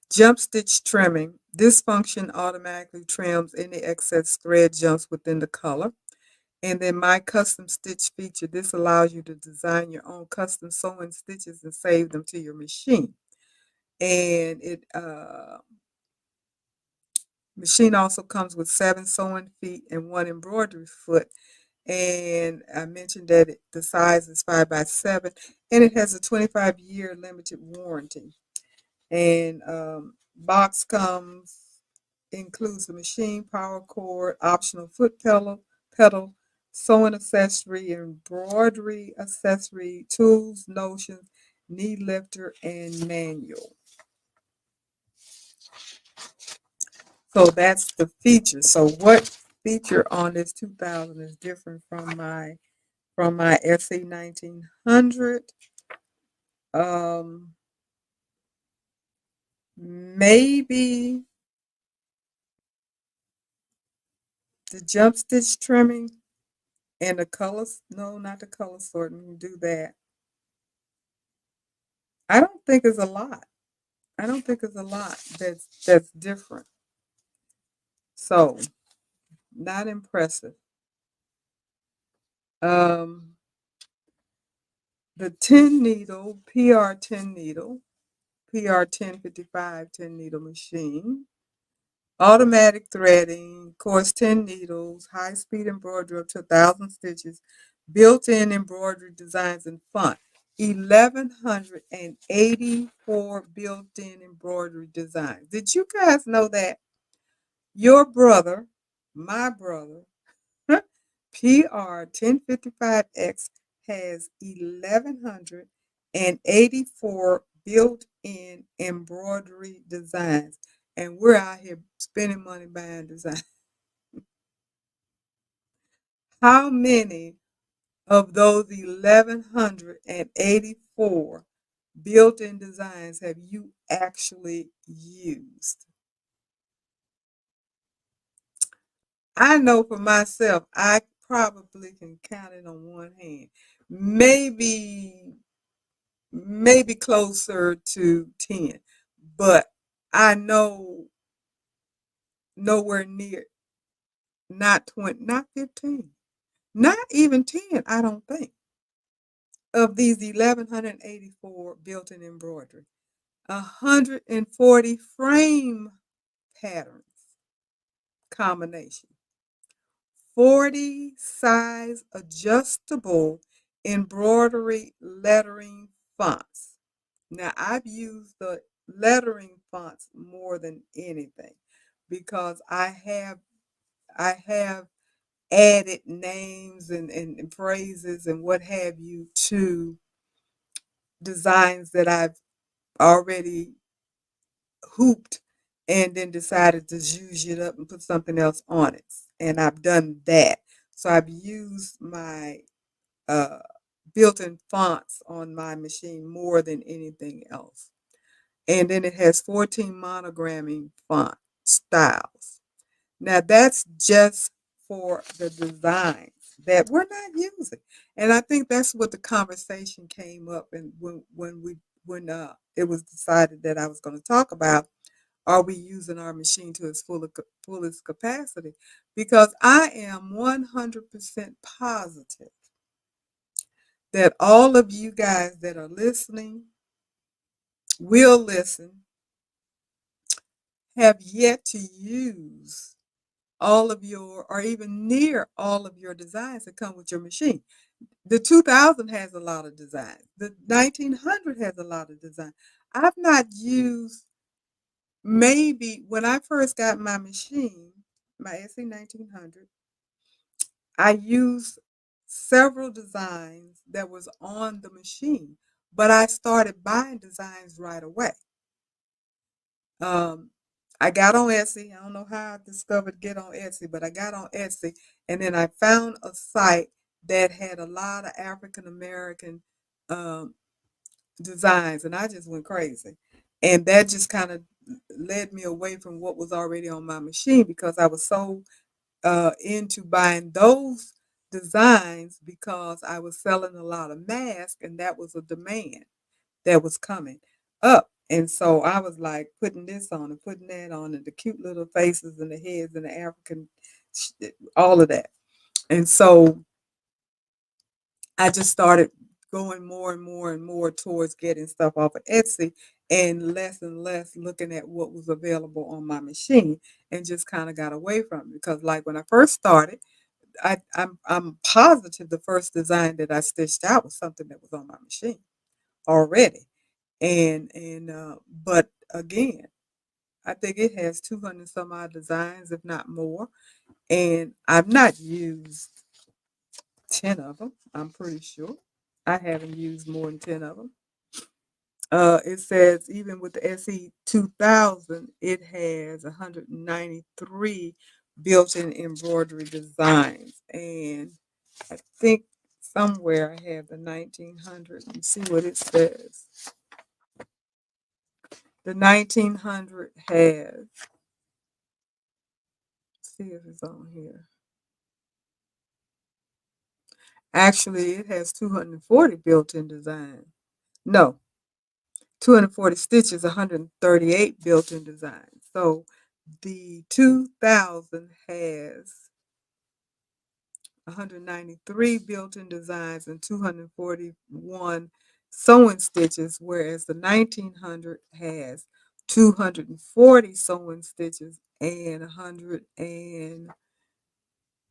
S1: Jump stitch trimming. This function automatically trims any excess thread jumps within the color. And then my custom stitch feature. This allows you to design your own custom sewing stitches and save them to your machine. And it machine also comes with 7 sewing feet and 1 embroidery foot. And I mentioned that the size is 5 by 7, and it has a 25-year limited warranty. And box comes includes the machine, power cord, optional foot pedal, sewing accessory, embroidery accessory, tools, notions, knee lifter, and manual. So that's the feature. So what feature on this 2000 is different from my SE 1900? Um, maybe the jump stitch trimming and the colors. No, not the color sorting. Do that. I don't think it's a lot. I don't think it's a lot that's different. So not impressive. Um, the 10 needle PR 1055 10 needle machine. Automatic threading, of course, 10 needles, high speed embroidery up to 1,000 stitches, built in embroidery designs and font. 1,184 built in embroidery designs. Did you guys know that? Your brother, my brother, PR 1055X has 1,184 built-in embroidery designs, and we're out here spending money buying designs. How many of those 1,184 built-in designs have you actually used. I know for myself, I probably can count it on one hand. Maybe, maybe closer to 10. But I know nowhere near, not 20, not 15, not even 10, I don't think, of these 1,184 built-in embroidery. 140 frame patterns combination. 40 size adjustable embroidery lettering fonts. Now, I've used the lettering fonts more than anything because I have added names and phrases and what have you to designs that I've already hooped and then decided to zhuzh it up and put something else on it. And I've done that. So I've used my uh, built-in fonts on my machine more than anything else. And then it has 14 monogramming font styles. Now that's just for the designs that we're not using. And I think that's what the conversation came up and when it was decided that I was going to talk about, are we using our machine to its fullest capacity? Because I am 100% positive that all of you guys that are listening will listen, have yet to use all of your, or even near all of your designs that come with your machine. The 2000 has a lot of designs. The 1900 has a lot of design. I've not used, maybe when I first got my machine, my SE 1900, I used several designs that was on the machine, but I started buying designs right away. Um, I got on Etsy. I don't know how I discovered get on Etsy, but I got on Etsy, and then I found a site that had a lot of African American um, designs, and I just went crazy. And that just kind of led me away from what was already on my machine because I was so into buying those designs because I was selling a lot of masks, and that was a demand that was coming up. And so I was like putting this on and putting that on, and the cute little faces and the heads and the African, all of that. And so I just started going more and more and more towards getting stuff off of Etsy and less looking at what was available on my machine and just kind of got away from it. Because like when I first started, I'm positive the first design that I stitched out was something that was on my machine already. And but again, I think it has 200 some odd designs, if not more. And I've not used 10 of them, I'm pretty sure. I haven't used more than 10 of them. It says even with the SE 2000, it has 193 built-in embroidery designs. And I think somewhere I have the 1900. Let me see what it says. The 1900 has, see if it's on here. Actually, it has 240 built-in designs. No, 240 stitches, 138 built-in designs. So the 2000 has 193 built-in designs and 241 sewing stitches, whereas the 1900 has 240 sewing stitches and 100 and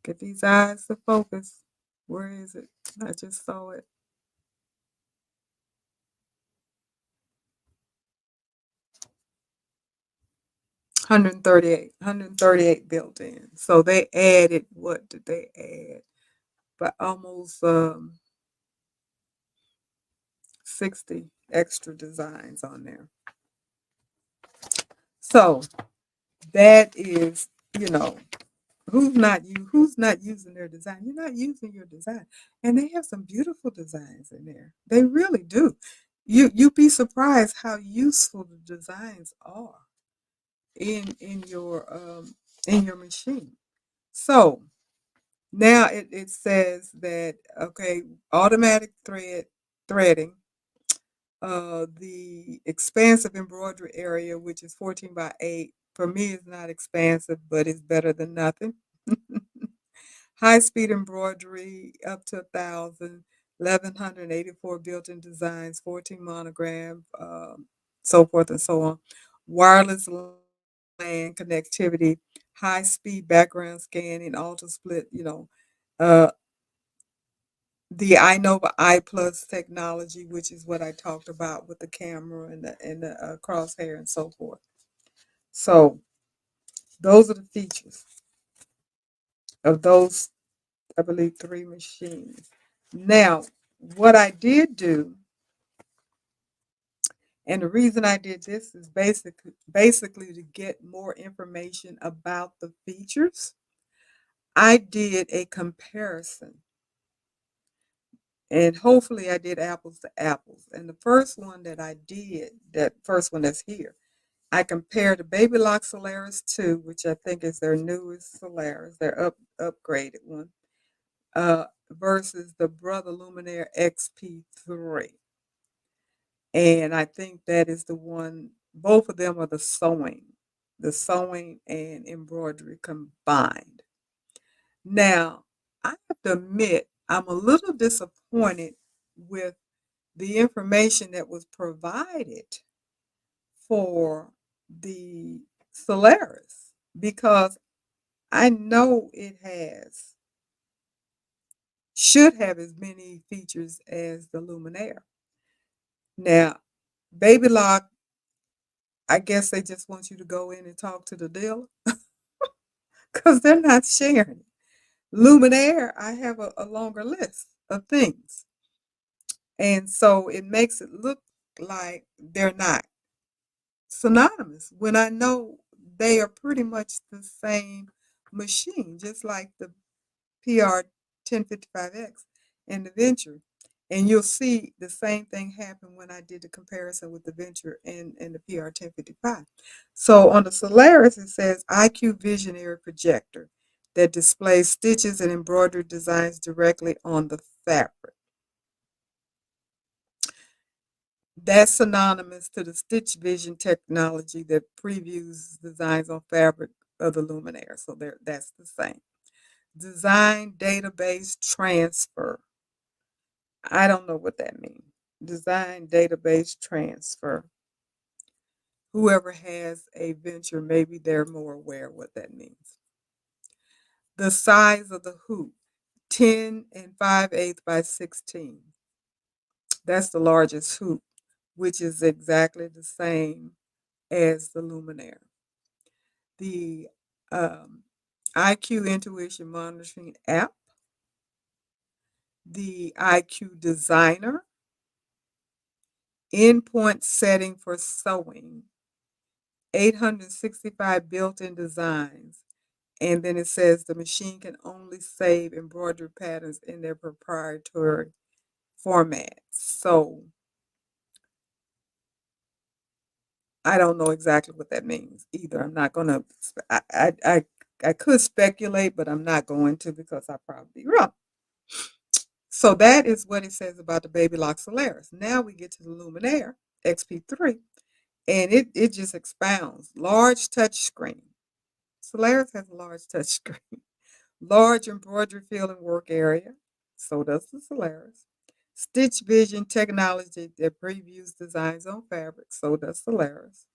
S1: get these eyes to focus. Where is it? I just saw it. 138 built in. So they added, what did they add? But almost 60 extra designs on there. So that is, you know, who's not using their design? You're not using your design. And they have some beautiful designs in there. They really do. you'd be surprised how useful the designs are in your machine. So now it says that okay, automatic threading, the expansive embroidery area, which is 14 by 8, for me is not expansive, but it's better than nothing. High speed embroidery up to 1,000, 1,184 built-in designs, 14 monogram, so forth and so on. Wireless LAN connectivity, high speed background scanning, auto split, uh, the iNova I Plus technology, which is what I talked about with the camera and the crosshair and so forth. So those are the features of those, I believe, three machines. Now, what I did do, and the reason I did this is basically to get more information about the features. I did a comparison, and hopefully I did apples to apples. And the first one that I did, that first one that's here, I compared the Baby Lock Solaris 2, which I think is their newest Solaris, their upgraded one, versus the Brother Luminaire XP3. And I think that is the one, both of them are the sewing and embroidery combined. Now, I have to admit, I'm a little disappointed with the information that was provided for the Solaris because I know it should have as many features as the Luminaire. Now, Baby Lock, I guess they just want you to go in and talk to the dealer because they're not sharing it. Luminaire, I have a longer list of things. And so it makes it look like they're not synonymous when I know they are pretty much the same machine, just like the PR 1055X and the Venture. And you'll see the same thing happen when I did the comparison with the Venture and the PR 1055. So on the Solaris, it says IQ Visionary Projector that displays stitches and embroidered designs directly on the fabric. That's synonymous to the Stitch Vision technology that previews designs on fabric of the Luminaire. So that's the same. Design database transfer. I don't know what that means. Design database transfer. Whoever has a venture, maybe they're more aware of what that means. The size of the hoop, 10 and 5/8 by 16. That's the largest hoop, which is exactly the same as the Luminaire. The IQ Intuition Monitoring app, the IQ Designer, endpoint setting for sewing, 865 built-in designs, and then it says the machine can only save embroidery patterns in their proprietary format. So I don't know exactly what that means either. I'm not going to, I could speculate, but I'm not going to because I'll probably be wrong. So that is what it says about the Baby Lock Solaris. Now we get to the Luminaire XP3, and it just expounds. Large touch screen. Solaris has a large touch screen. Large embroidery field and work area. So does the Solaris. Stitch Vision technology that previews designs on fabric. So does Solaris.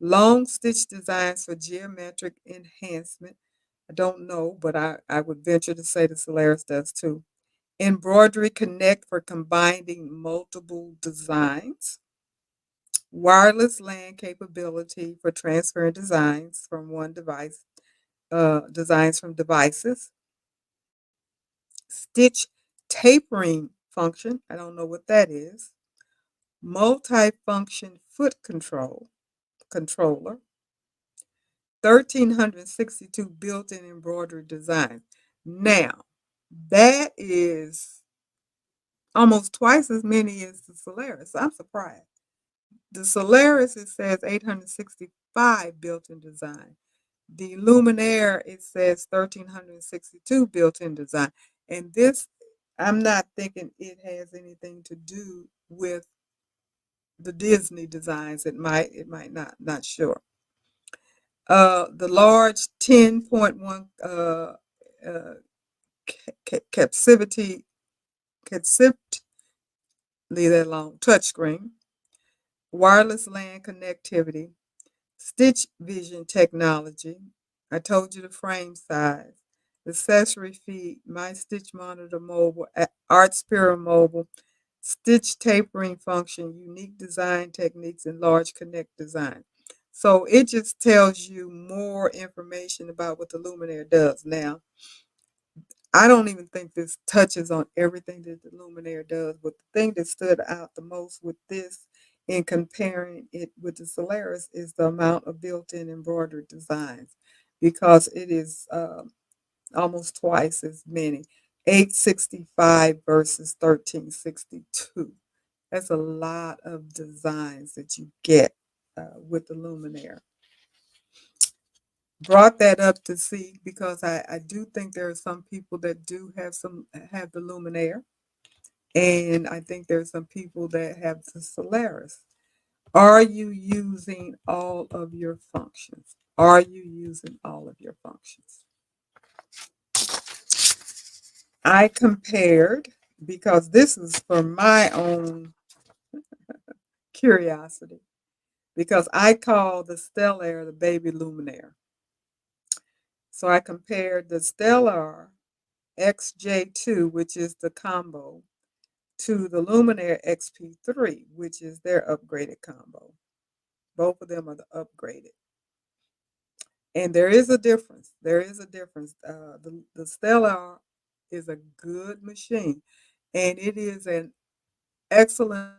S1: Long stitch designs for geometric enhancement. I don't know, but I would venture to say the Solaris does too. Embroidery Connect for combining multiple designs. Wireless LAN capability for transferring designs from one device, designs from devices. Stitch tapering function. I don't know what that is. Multi-function foot controller. 1,362 built-in embroidery designs. Now, that is almost twice as many as the Solaris. I'm surprised. The Solaris, it says 865 built-in design. The Luminaire, it says 1,362 built-in design. And this, I'm not thinking it has anything to do with the Disney designs. It might not sure. The large 10.1 uh, capacity, capacity, leave that alone, touchscreen, wireless LAN connectivity, Stitch Vision technology. I told you the frame size. Accessory feed, My Stitch Monitor Mobile, Art Spiro Mobile, Stitch tapering function, unique design techniques, and large connect design. So it just tells you more information about what the Luminaire does. Now, I don't even think this touches on everything that the Luminaire does, but the thing that stood out the most with this in comparing it with the Solaris is the amount of built-in embroidered designs because it is almost twice as many, 865 versus 1362. That's a lot of designs that you get with the Luminaire. Brought that up to see because I do think there are some people that do have the Luminaire, and I think there's some people that have the Solaris. Are you using all of your functions? Are you using all of your functions? I compared because this is for my own curiosity because I call the Stellar the baby Luminaire. So I compared the Stellar XJ2, which is the combo, to the Luminaire XP3, which is their upgraded combo. Both of them are the upgraded. And there is a difference. There is a difference. The Stellar is a good machine, and it is an excellent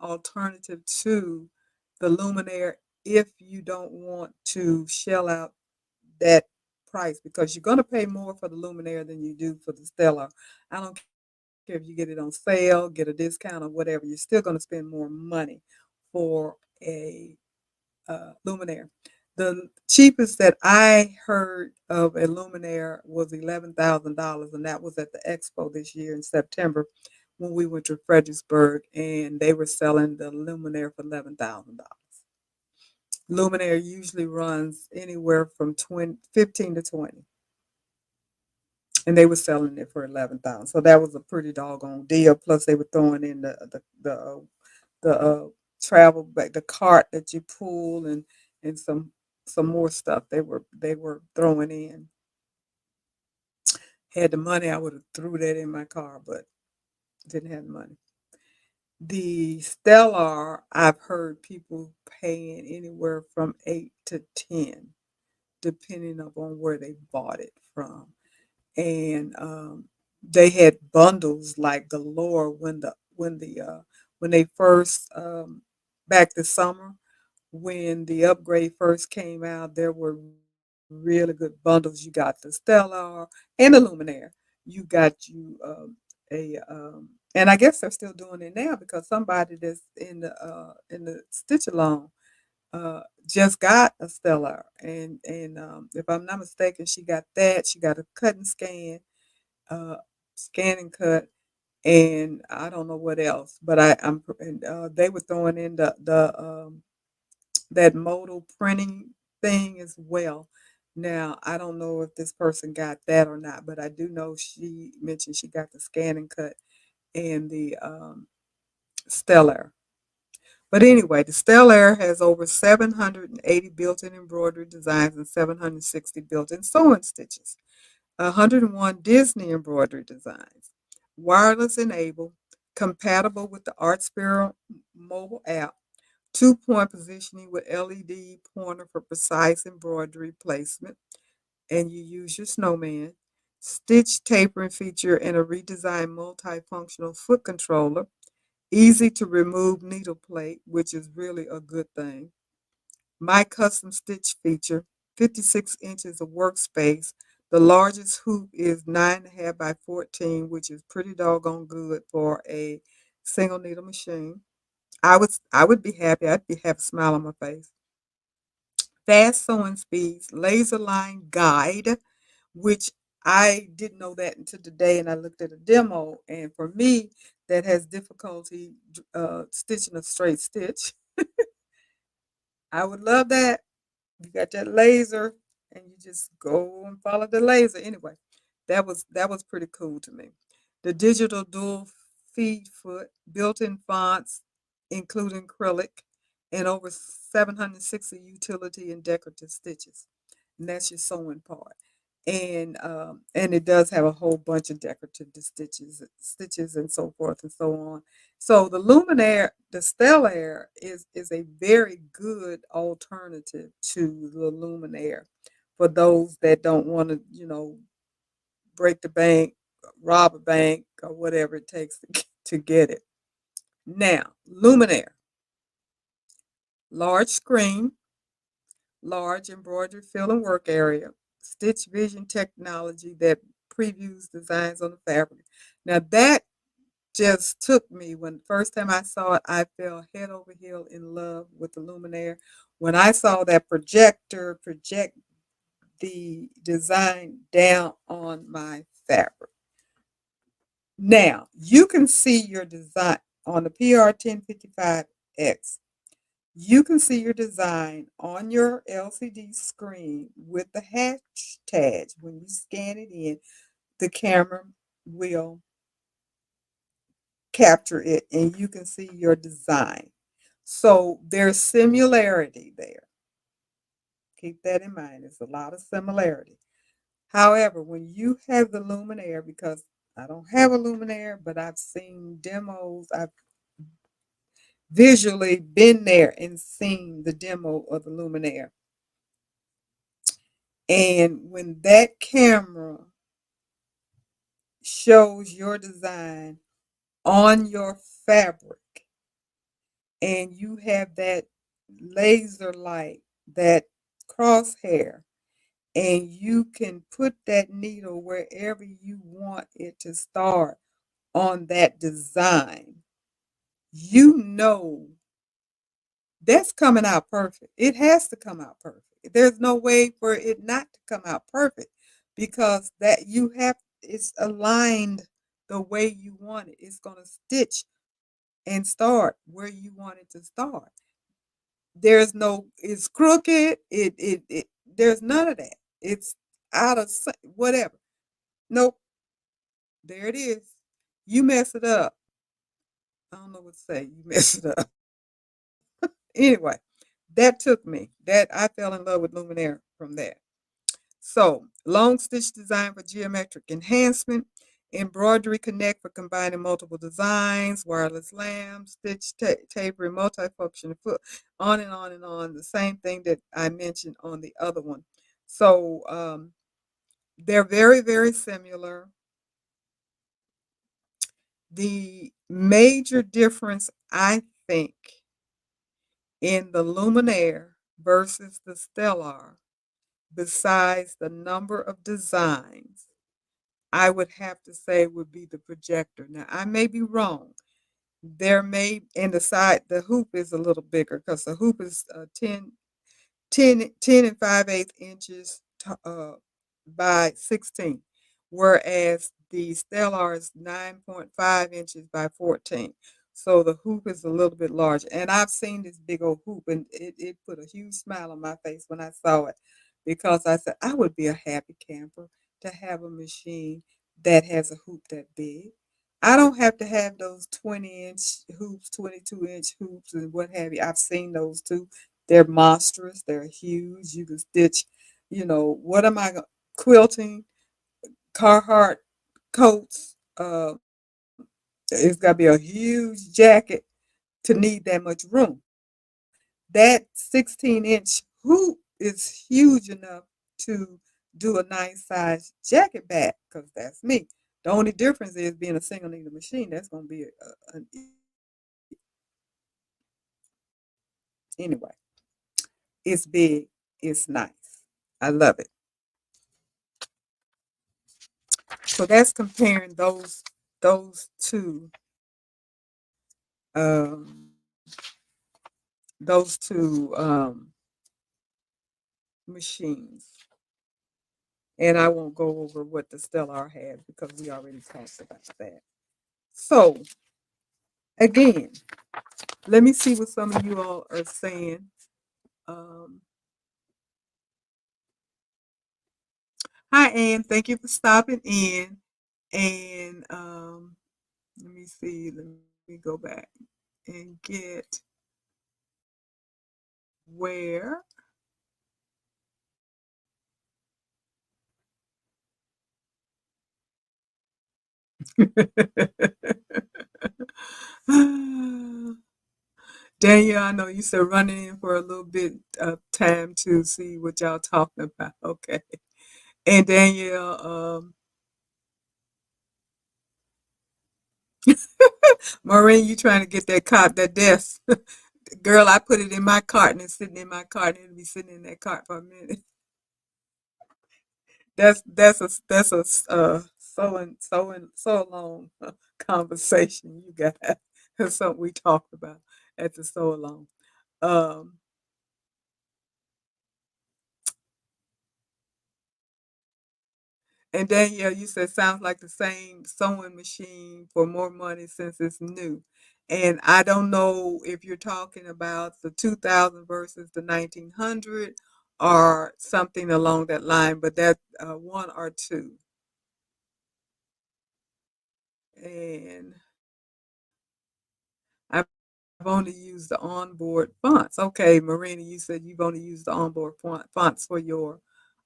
S1: alternative to the Luminaire if you don't want to shell out that price because you're going to pay more for the Luminaire than you do for the Stellar. I don't care if you get it on sale, get a discount or whatever, you're still going to spend more money for a Luminaire. The cheapest that I heard of a Luminaire was $11,000, and that was at the expo this year in September when we went to Fredericksburg, and they were selling the Luminaire for $11,000. Luminaire usually runs anywhere from 15 to 20, and they were selling it for 11,000. So that was a pretty doggone deal. Plus, they were throwing in the travel bag, the cart that you pull, and some more stuff they were throwing in. Had the money, I would have threw that in my car, but didn't have the money. The Stellar, I've heard people paying anywhere from 8 to 10, depending upon where they bought it from. And they had bundles like galore when they first back this summer when the upgrade first came out. There were really good bundles. You got the Stellar and the Luminaire. You got you a and I guess they're still doing it now because somebody that's in the stitch along just got a Stellar, and if I'm not mistaken, she got that. She got a cut and uh, scan and cut, and I don't know what else. But they were throwing in the that modal printing thing as well. Now I don't know if this person got that or not, but I do know she mentioned she got the scan and cut and the Stellar. But anyway, the Stellar has over 780 built-in embroidery designs and 760 built-in sewing stitches, 101 Disney embroidery designs, wireless enabled, compatible with the Art Spiro mobile app, 2-point positioning with LED pointer for precise embroidery placement, and you use your snowman, stitch tapering feature and a redesigned multifunctional foot controller, easy to remove needle plate, which is really a good thing. My custom stitch feature, 56 inches of workspace, The largest hoop is 9.5 by 14, which is pretty doggone good for a single needle machine. I would be happy. I'd be have a smile on my face. Fast sewing speeds, laser line guide, which I didn't know that until today, and I looked at a demo. And for me, that has difficulty stitching a straight stitch, I would love that. You got that laser, and you just go and follow the laser. Anyway, that was pretty cool to me. The digital dual feed foot, built-in fonts, including acrylic, and over 760 utility and decorative stitches. And that's your sewing part. And it does have a whole bunch of decorative stitches and so forth and so on. So the Stellaire is a very good alternative to the Luminaire for those that don't want to, break the bank, rob a bank, or whatever it takes to get it. Now, Luminaire, large screen, large embroidery fill and work area, stitch vision technology that previews designs on the fabric. Now that just took me when the first time I saw it, I fell head over heel in love with the Luminaire. When I saw that projector project the design down on my fabric. Now you can see your design on the PR1055X. You can see your design on your LCD screen with the hashtags. When you scan it in, the camera will capture it and you can see your design. So there's similarity there. Keep that in mind. There's a lot of similarity. However, when you have the Luminaire, because I don't have a Luminaire, but I've seen demos, I've visually been there and seen the demo of the Luminaire. And when that camera shows your design on your fabric and you have that laser light, that crosshair, and you can put that needle wherever you want it to start on that design, you know that's coming out perfect. It has to come out perfect. There's no way for it not to come out perfect because that you have it's aligned the way you want it. It's going to stitch and start where you want it to start. There's no it's crooked. It there's none of that. It's out of whatever. Nope. There it is. You mess it up. I don't know what to say. You mess it up. Anyway, that took me. That I fell in love with Luminaire from there. So, long stitch design for geometric enhancement, embroidery connect for combining multiple designs, wireless lamps, stitch tapering, multifunction foot, on and on and on. The same thing that I mentioned on the other one. So, they're very, very similar. The major difference, I think, in the Luminaire versus the Stellar, besides the number of designs, I would have to say would be the projector. Now, I may be wrong. There may, and the hoop is a little bigger because the hoop is 10 and 5/8 inches by 16, whereas the Stellar is 9.5 inches by 14. So the hoop is a little bit larger. And I've seen this big old hoop, and it put a huge smile on my face when I saw it because I said, I would be a happy camper to have a machine that has a hoop that big. I don't have to have those 20-inch hoops, 22-inch hoops, and what have you. I've seen those too. They're monstrous. They're huge. You can stitch, what am I quilting, Carhartt coats. It's got to be a huge jacket to need that much room. That 16-inch hoop is huge enough to do a nice size jacket back because that's me. The only difference is being a single needle machine. That's going to be anyway. It's big. It's nice. I love it. So that's comparing those um, two machines. And I won't go over what the Stellar had because we already talked about that. So again, let me see what some of you all are saying. Um, Hi, Ann. Thank you for stopping in. And let me see. Let me go back and get where. Daniel, I know you said running in for a little bit of time to see what y'all talking about. Okay. And Danielle, Maureen, you trying to get that cart, that desk. Girl, I put it in my cart and it's sitting in my cart and it'll be sitting in that cart for a minute. That's a so long conversation you got. That's something we talked about at the so long. Um, And Danielle, you said sounds like the same sewing machine for more money since it's new. And I don't know if you're talking about the 2000 versus the 1900 or something along that line, but that one or two. And I've only used the onboard fonts. Okay, Marina, you said you've only used the onboard fonts for your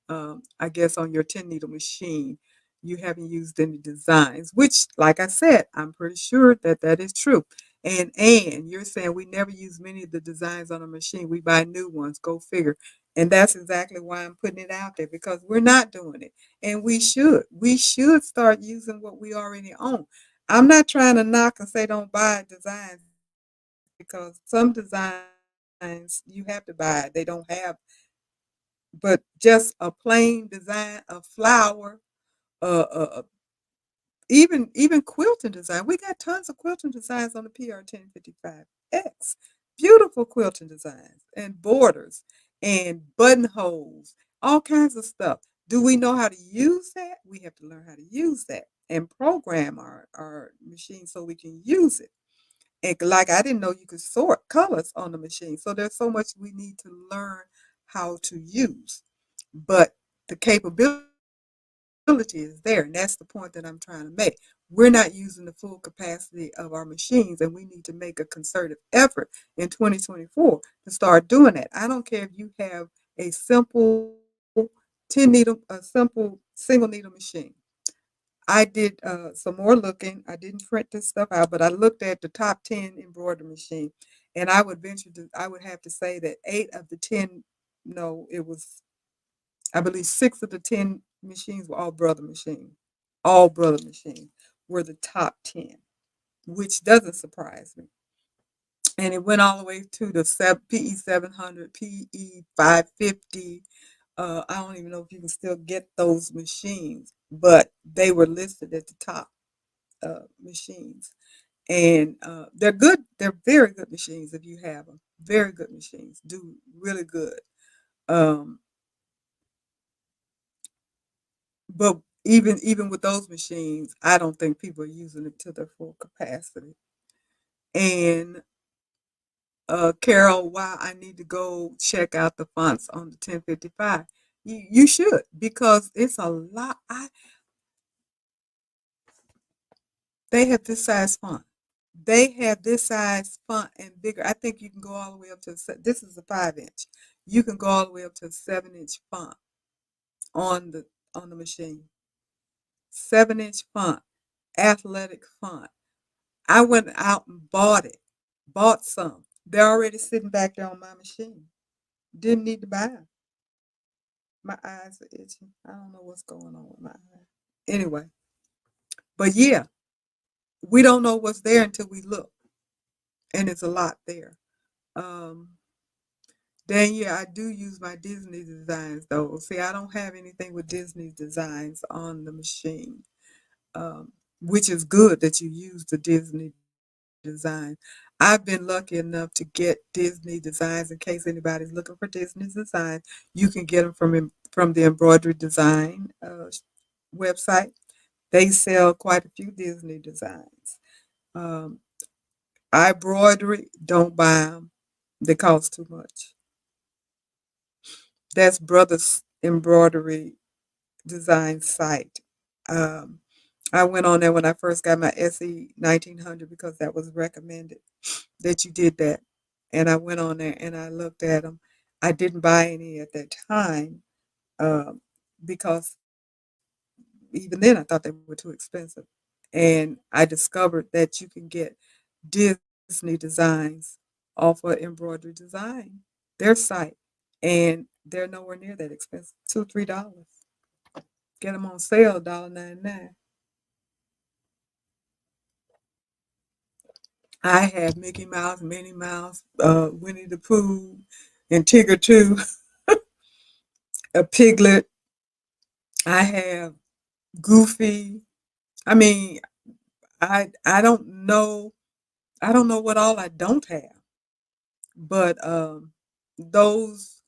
S1: I guess on your 10 needle machine, you haven't used any designs, which, like I said, I'm pretty sure that that is true. And you're saying we never use many of the designs on a machine. We buy new ones. Go figure. And that's exactly why I'm putting it out there because we're not doing it. And we should. We should start using what we already own. I'm not trying to knock and say don't buy designs because some designs you have to buy. They don't have but just a plain design, a flower, even quilting design. We got tons of quilting designs on the PR 1055X. Beautiful quilting designs and borders and buttonholes, all kinds of stuff. Do we know how to use that? We have to learn how to use that and program our machine so we can use it. And like I didn't know you could sort colors on the machine. So there's so much we need to learn how to use. But the capability is there, and that's the point that I'm trying to make. We're not using the full capacity of our machines, and we need to make a concerted effort in 2024 to start doing that. I don't care if you have a simple 10 needle, a simple single needle machine. I did some more looking. I didn't print this stuff out, but I looked at the top 10 embroidery machine, and I would have to say that 8 of the 10, no, it was I believe 6 of the 10 machines were all brother machines were the top 10, which doesn't surprise me. And it went all the way to the PE 700, PE 550. I don't even know if you can still get those machines, but they were listed at the top machines. And they're good. They're very good machines if you have them. Very good machines. Do really good. Um, But even with those machines, I don't think people are using it to their full capacity. And Carol, why I need to go check out the fonts on the 1055. You should because it's a lot. They have this size font. They have this size font and bigger. I think you can go all the way up to this is a 5 inch. You can go all the way up to a 7 inch font on the machine. 7 inch font, athletic font. I went out and bought some. They're already sitting back there on my machine. Didn't need to buy them. My eyes are itching. I don't know what's going on with my eyes. Anyway, but yeah, we don't know what's there until we look, and it's a lot there. Um, then yeah, I do use my Disney designs though. See, I don't have anything with Disney designs on the machine. which is good that you use the Disney design. I've been lucky enough to get Disney designs. In case anybody's looking for Disney designs, you can get them from the Embroidery Design website. They sell quite a few Disney designs. Um, Embroidery, don't buy them. They cost too much. That's Brothers Embroidery Design site. Um, I went on there when I first got my SE 1900 because that was recommended that you did that. And I went on there and I looked at them. I didn't buy any at that time um, because even then I thought they were too expensive. And I discovered that you can get Disney designs off of Embroidery Design, their site, and they're nowhere near that expensive. $2, $3. Get them on sale, $1.99. I have Mickey Mouse, Minnie Mouse, Winnie the Pooh, and Tigger too, a Piglet. I have Goofy. I mean, I don't know what all I don't have, but those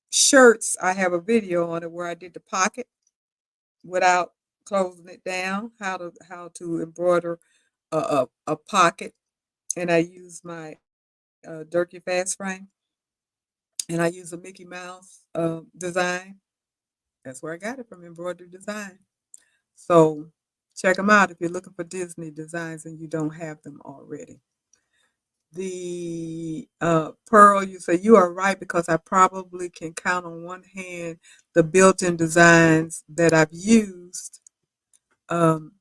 S1: shirts I have a video on it where I did the pocket without closing it down, how to embroider a pocket, and I use my Durkee fast frame, and I use a Mickey Mouse design. That's where I got it from, Embroidery Design. So check them out if you're looking for Disney designs and you don't have them already. The Pearl, you say you are right because I probably can count on one hand the built-in designs that I've used um,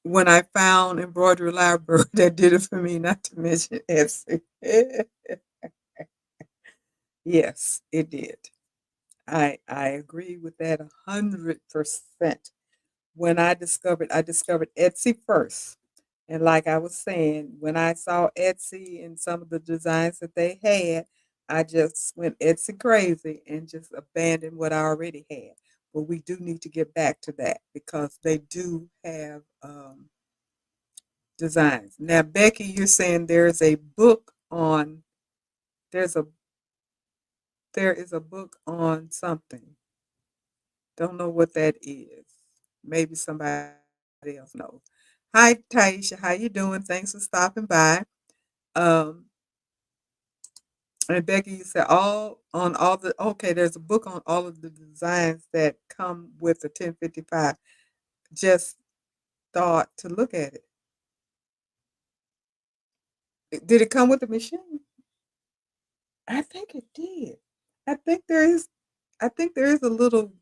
S1: when I found Embroidery Library that did it for me, not to mention Etsy. Yes, it did. I agree with that 100%. When I discovered Etsy first. And like I was saying, when I saw Etsy and some of the designs that they had, I just went Etsy crazy and just abandoned what I already had. But we do need to get back to that because they do have designs. Now, Becky, you're saying there's a there is a book on something. Don't know what that is. Maybe somebody else knows. Hi, Taisha. How you doing? Thanks for stopping by. Um, and Becky, you said all the okay. There's a book on all of the designs that come with the 1055. Just thought to look at it. Did it come with the machine? I think it did. I think there is. I think there is a little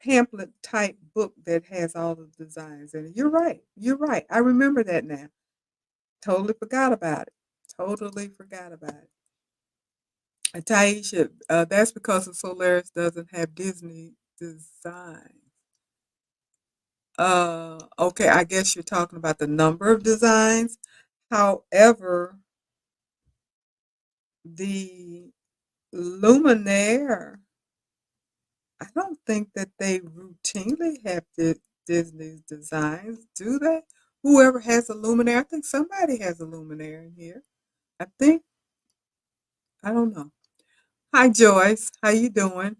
S1: pamphlet type book that has all the designs in it. You're right. You're right. I remember that now. Totally forgot about it. Totally forgot about it. Taisha, that's because the Solaris doesn't have Disney design. Okay, I guess you're talking about the number of designs. However, the Luminaire, I don't think that they routinely have Disney's designs, do they? Whoever has a Luminaire, I think somebody has a Luminaire in here. I think, I don't know. Hi, Joyce. How you doing?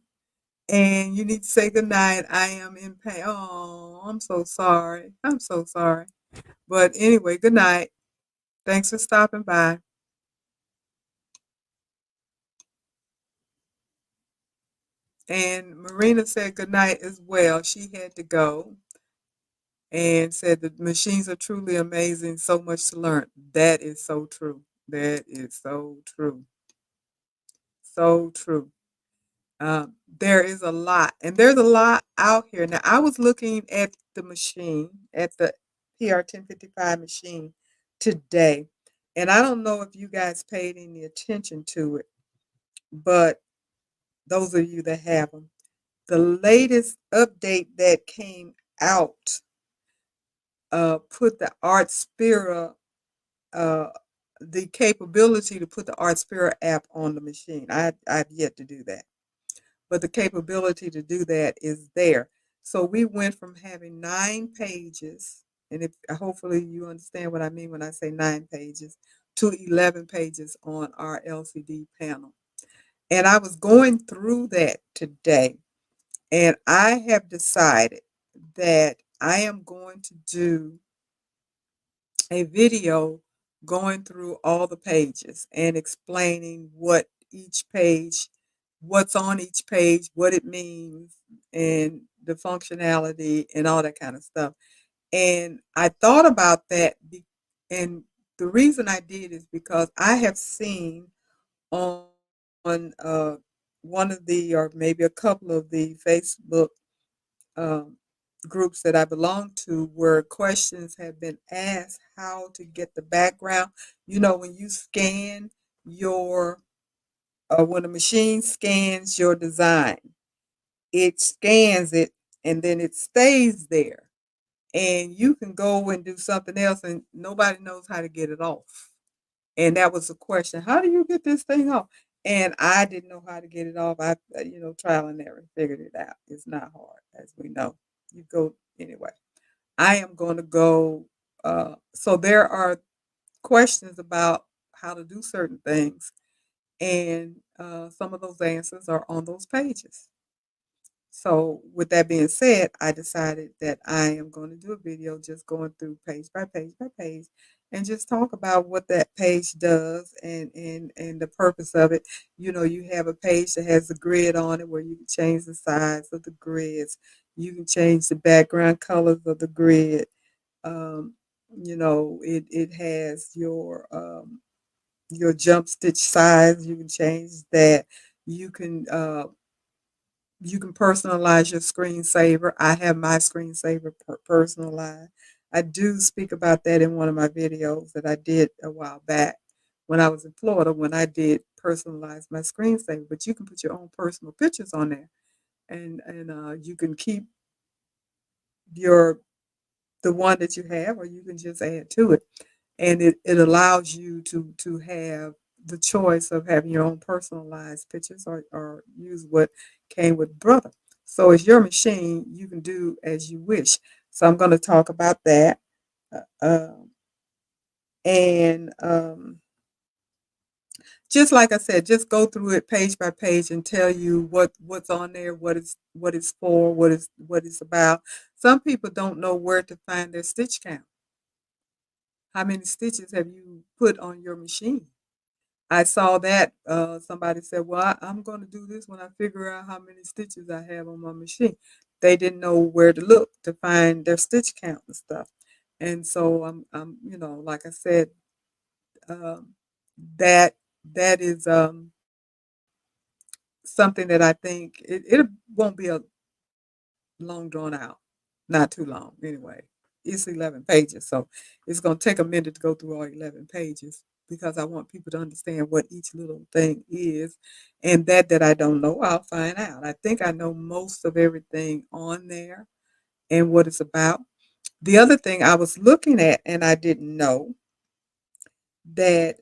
S1: And you need to say goodnight. I am in pain. Oh, I'm so sorry. I'm so sorry. But anyway, good night. Thanks for stopping by. And Marina said good night as well. She had to go and said the machines are truly amazing. So much to learn. That is so true. That is so true. So true. There is a lot, and there's a lot out here. Now, I was looking at the machine, at the PR 1055 machine today, and I don't know if you guys paid any attention to it, but those of you that have them, the latest update that came out put the Art Spira, uh, the capability to put the Art Spira app on the machine. I've yet to do that, but the capability to do that is there. So we went from having 9 pages, and if hopefully you understand what I mean when I say 9 pages, to 11 pages on our LCD panel. And I was going through that today, and I have decided that I am going to do a video going through all the pages and explaining what's on each page, what it means, and the functionality and all that kind of stuff. And I thought about that, and the reason I did is because I have seen on on one of the, or maybe a couple of the Facebook um, groups that I belong to, where questions have been asked how to get the background. When you scan your, when a machine scans your design, it scans it and then it stays there. And you can go and do something else and nobody knows how to get it off. And that was the question. How do you get this thing off? And I didn't know how to get it off. Trial and error, figured it out. It's not hard, as we know. You go anyway. I am going to go. So there are questions about how to do certain things, and some of those answers are on those pages. So, with that being said, I decided that I am going to do a video just going through page by page by page and just talk about what that page does and the purpose of it. You have a page that has a grid on it where you can change the size of the grids. You can change the background colors of the grid. Um, it has your jump stitch size. You can change that. You can uh, you can personalize your screensaver. I have my screensaver personalized. I do speak about that in one of my videos that I did a while back when I was in Florida, when I did personalize my screensaver. But you can put your own personal pictures on there, and you can keep your the one that you have, or you can just add to it. And it allows you to have the choice of having your own personalized pictures, or use what came with Brother. So it's your machine. You can do as you wish. So I'm going to talk about that. And just like I said, just go through it page by page and tell you what's on there, what it's for, what it's about. Some people don't know where to find their stitch count. How many stitches have you put on your machine? I saw that somebody said, "Well, I'm going to do this when I figure out how many stitches I have on my machine." They didn't know where to look to find their stitch count and stuff. And so like I said, um, that that is something that I think it won't be a long drawn out, not too long anyway. It's 11 pages, so it's going to take a minute to go through all 11 pages because I want people to understand what each little thing is, and that I don't know, I'll find out. I think I know most of everything on there and what it's about. The other thing I was looking at, and I didn't know that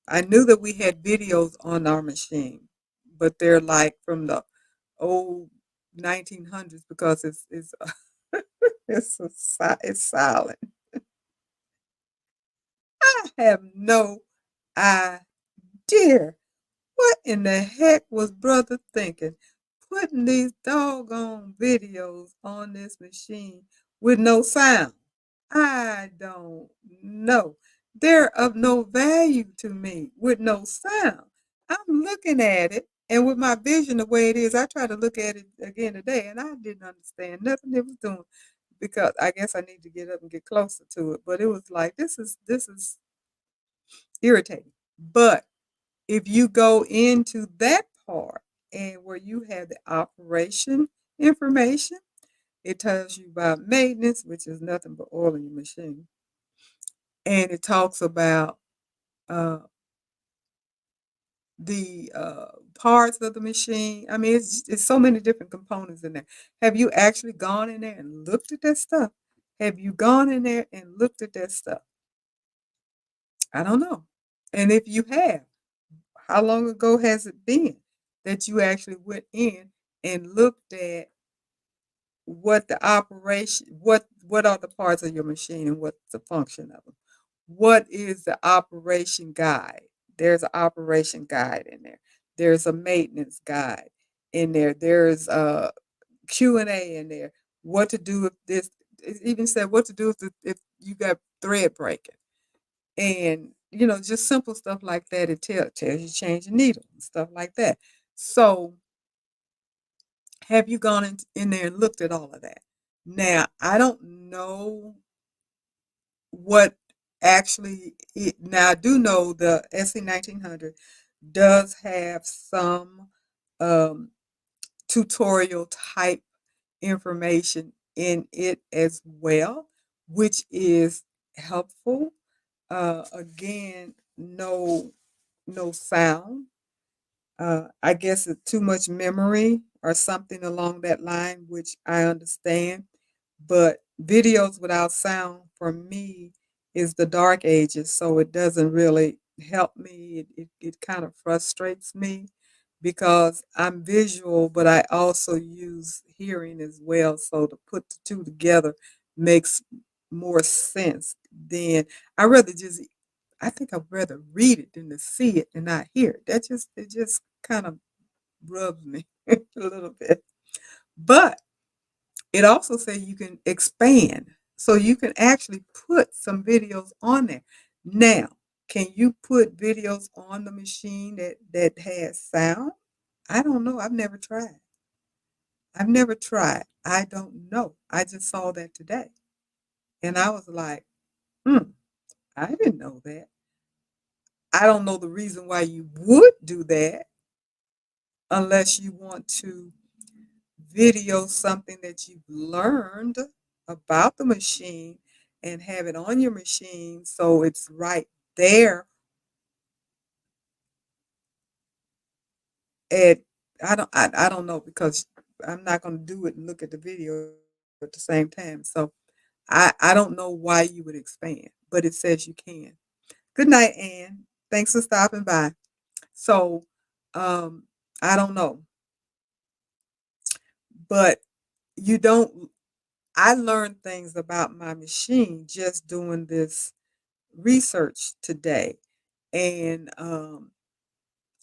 S1: I knew that we had videos on our machine, but they're like from the old 1900s because it's it's silent. I have no idea what in the heck was brother thinking, putting these doggone videos on this machine with no sound. I don't know. They're of no value to me with no sound. I'm looking at it, and with my vision the way it is, I try to look at it again today, and I didn't understand nothing it was doing because I guess I need to get up and get closer to it. But it was like this is irritating. But if you go into that part and where you have the operation information, it tells you about maintenance, which is nothing but oil in your machine. And it talks about uh, the parts of the machine. I mean, it's so many different components in there. Have you actually gone in there and looked at that stuff? Have you gone in there and looked at that stuff? I don't know. And if you have, how long ago has it been that you actually went in and looked at what the operation, what are the parts of your machine and what's the function of them. What is the operation guide? There's an operation guide in there. There's a maintenance guide in there. There's a Q&A in there. What to do if this, it even said what to do if you got thread breaking. And, just simple stuff like that. It tells you change the needle and stuff like that. So have you gone in there and looked at all of that? Now, I don't know what actually, now I do know the SC 1900 does have some um, tutorial type information in it as well, which is helpful. Again, no sound. I guess it's too much memory or something along that line, which I understand. But videos without sound for me is the dark ages, so it doesn't really help me. It kind of frustrates me because I'm visual, but I also use hearing as well. So to put the two together makes more sense than I rather just I think I'd rather read it than to see it and not hear it. It just kind of rubs me a little bit. But it also says you can expand. So you can actually put some videos on there. Now, can you put videos on the machine that has sound? I don't know. I've never tried. I've never tried. I don't know. I just saw that today. And I was like, hmm, I didn't know that. I don't know the reason why you would do that unless you want to video something that you've learned about the machine and have it on your machine so it's right there. And I don't know because I'm not going to do it and look at the video at the same time. So I don't know why you would expand, but it says you can. Good night, Ann. Thanks for stopping by. So um, I don't know, but you don't. I learned things about my machine just doing this research today, and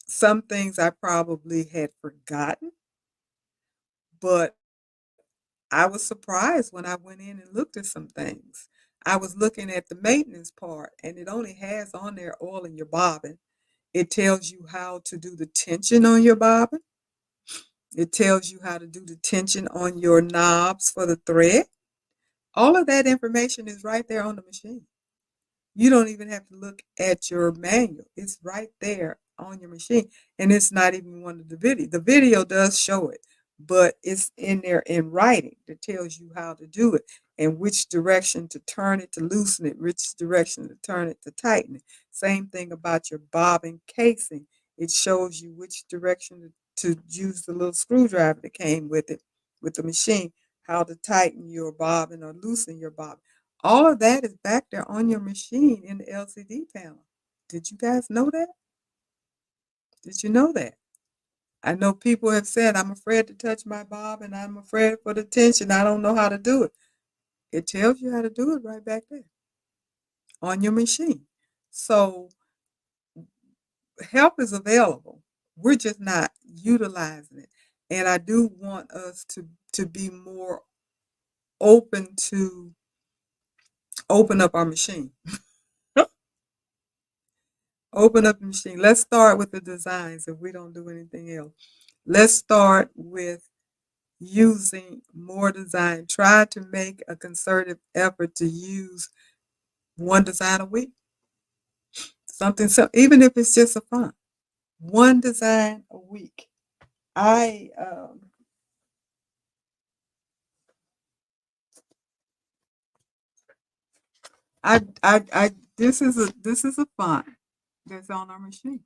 S1: some things I probably had forgotten, but I was surprised when I went in and looked at some things. I was looking at the maintenance part, and it only has on there oil in your bobbin. It tells you how to do the tension on your bobbin. It tells you how to do the tension on your knobs for the thread. All of that information is right there on the machine. You don't even have to look at your manual. It's right there on your machine. And it's not even one of the video. The video does show it, but it's in there in writing that tells you how to do it and which direction to turn it to loosen it, which direction to turn it to tighten it. Same thing about your bobbin casing. It shows you which direction to use the little screwdriver that came with it, with the machine, how to tighten your bobbin or loosen your bobbin. All of that is back there on your machine in the LCD panel. Did you guys know that? Did you know that? I know people have said, I'm afraid to touch my bob and I'm afraid for the tension. I don't know how to do it. It tells you how to do it right back there on your machine. So help is available. We're just not utilizing it. And I do want us to be more open to open up our machine. Open up the machine. Let's start with the designs if we don't do anything else. Let's start with using more design. Try to make a concerted effort to use one design a week. Something so even if it's just a font. One design a week. I I this is a font that's on our machine.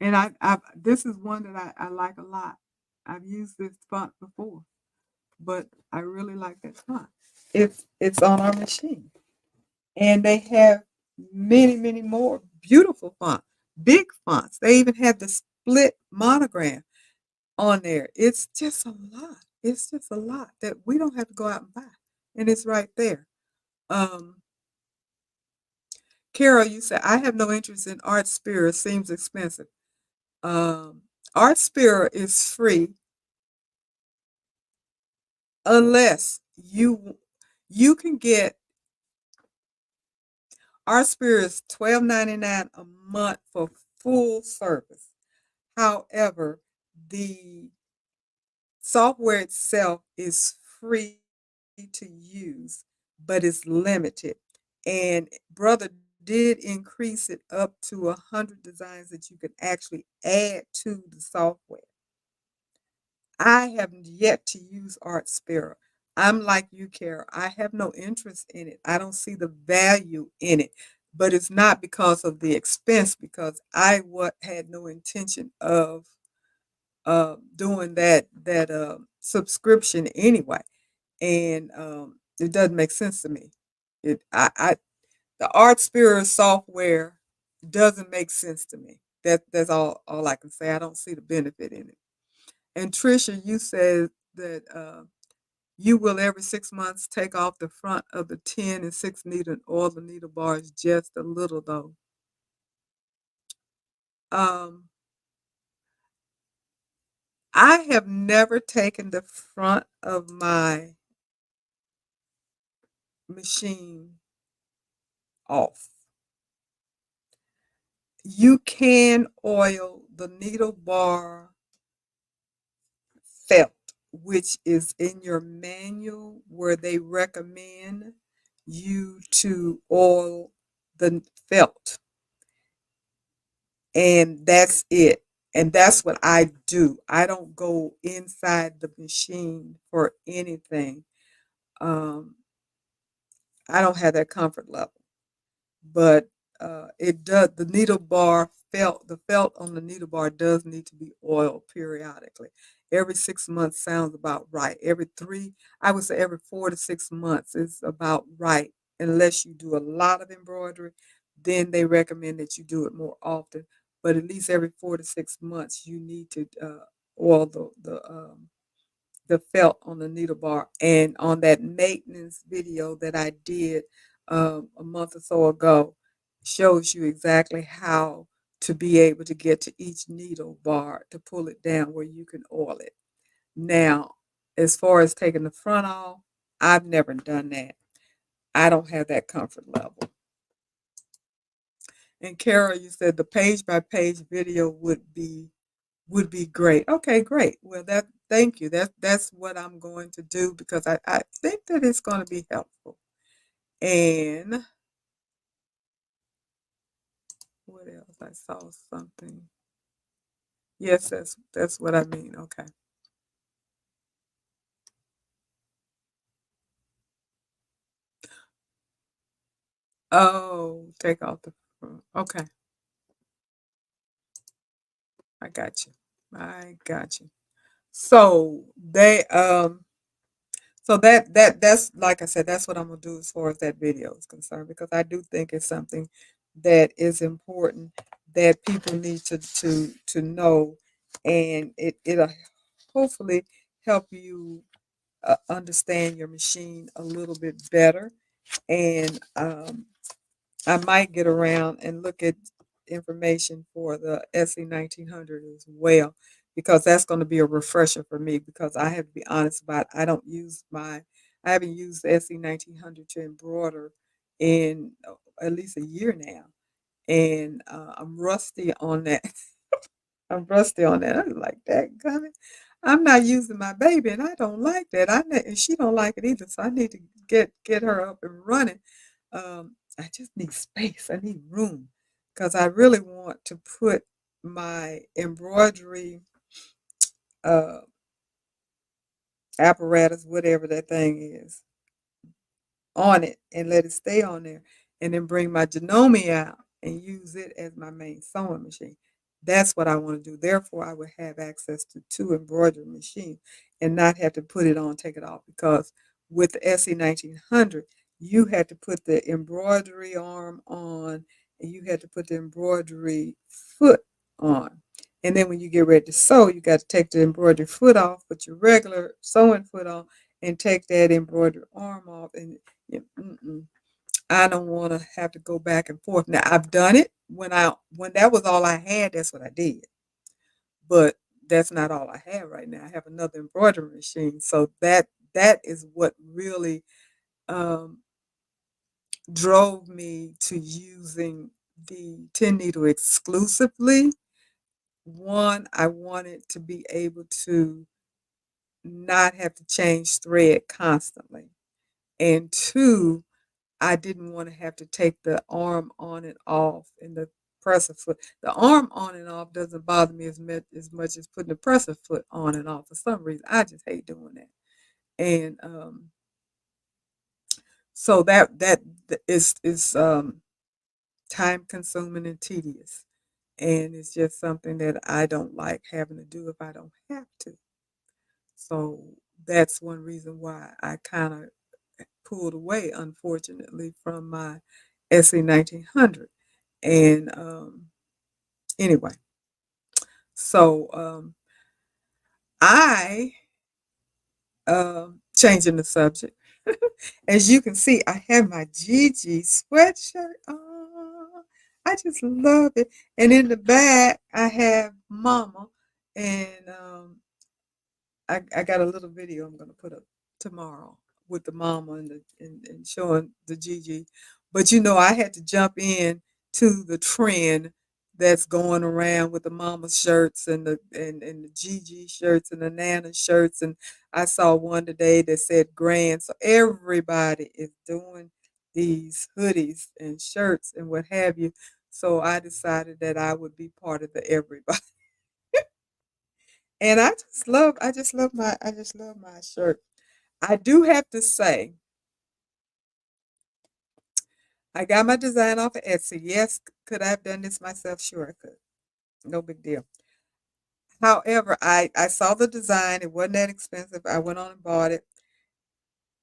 S1: And I this is one that I like a lot. I've used this font before, but I really like that font. It's on our machine. And they have many more beautiful fonts, big fonts. They even have the split monogram on there. It's just a lot. It's just a lot that we don't have to go out and buy, and it's right there. Um, Carol, you said, "I have no interest in Art Spirit, seems expensive." Um, Art Spirit is free unless you can get Art Spirit is $12.99 a month for full service. However, the software itself is free to use, but it's limited. And brother did increase it up to 100 designs that you can actually add to the software. I have yet to use Art Sparrow. I'm like you, Kara. I have no interest in it. I don't see the value in it. But it's not because of the expense, because had no intention of doing that subscription anyway, and it doesn't make sense to me. I the Art Spirit software doesn't make sense to me. That's all I can say. I don't see the benefit in it. And Trisha, you said that you will every 6 months take off the front of the 10 and 6 needle and oil the needle bars just a little though. Um, I have never taken the front of my machine off. You can oil the needle bar felt, which is in your manual where they recommend you to oil the felt. And that's it. And that's what I do. I don't go inside the machine for anything. Um, I don't have that comfort level. But it does. The felt on the needle bar does need to be oiled periodically. Every 6 months sounds about right. I would say every 4 to 6 months is about right, unless you do a lot of embroidery, then they recommend that you do it more often. But at least every 4 to 6 months, you need to oil the felt on the needle bar. And on that maintenance video that I did a month or so ago, shows you exactly how to be able to get to each needle bar to pull it down where you can oil it. Now, as far as taking the front off, I've never done that. I don't have that comfort level. And Carol, you said the page by page video would be great. Okay, great. Well, thank you. That's what I'm going to do because I think that it's going to be helpful. And what else? I saw something. Yes, that's what I mean. Okay. Oh, take off the front. Okay, I got you. I got you. So that's like I said, that's what I'm gonna do as far as that video is concerned because I do think it's something that is important that people need to know, and it'll hopefully help you understand your machine a little bit better. And I might get around and look at information for the SE 1900 as well, because that's going to be a refresher for me. Because I have to be honest about it, I haven't used the SE 1900 to embroider in at least a year now, and I'm rusty on that. I'm rusty on that. I'm like that. I'm not using my baby, and I don't like that. And she don't like it either. So I need to get her up and running. I just need space. I need room because I really want to put my embroidery uh, apparatus, whatever that thing is, on it and let it stay on there, and then bring my Janome out and use it as my main sewing machine. That's what I want to do. Therefore, I would have access to two embroidery machines and not have to put it on, take it off. Because with the SE 1900, you had to put the embroidery arm on and you had to put the embroidery foot on. And then when you get ready to sew, you got to take the embroidery foot off, put your regular sewing foot on, and take that embroidery arm off. And I don't want to have to go back and forth. Now I've done it when that was all I had. That's what I did. But that's not all I have right now. I have another embroidery machine, so that is what really um, drove me to using the 10 needle exclusively. One, I wanted to be able to not have to change thread constantly. And two, I didn't want to have to take the arm on and off and the presser foot. The arm on and off doesn't bother me as much as putting the presser foot on and off. For some reason, I just hate doing that. And so that is time consuming and tedious. And it's just something that I don't like having to do if I don't have to. So that's one reason why I kind of pulled away, unfortunately, from my SE 1900. And anyway, so I, changing the subject, as you can see, I have my Gigi sweatshirt on. I just love it. And in the back, I have Mama. And I got a little video I'm gonna put up tomorrow with the mama and showing the Gigi. But I had to jump in to the trend that's going around with the mama shirts and the Gigi shirts and the Nana shirts. And I saw one today that said grand. So everybody is doing these hoodies and shirts and what have you. So I decided that I would be part of the everybody. And I just love my shirt. I do have to say, I got my design off of Etsy. Yes, could I have done this myself? Sure, I could. No big deal. However, I saw the design. It wasn't that expensive. I went on and bought it.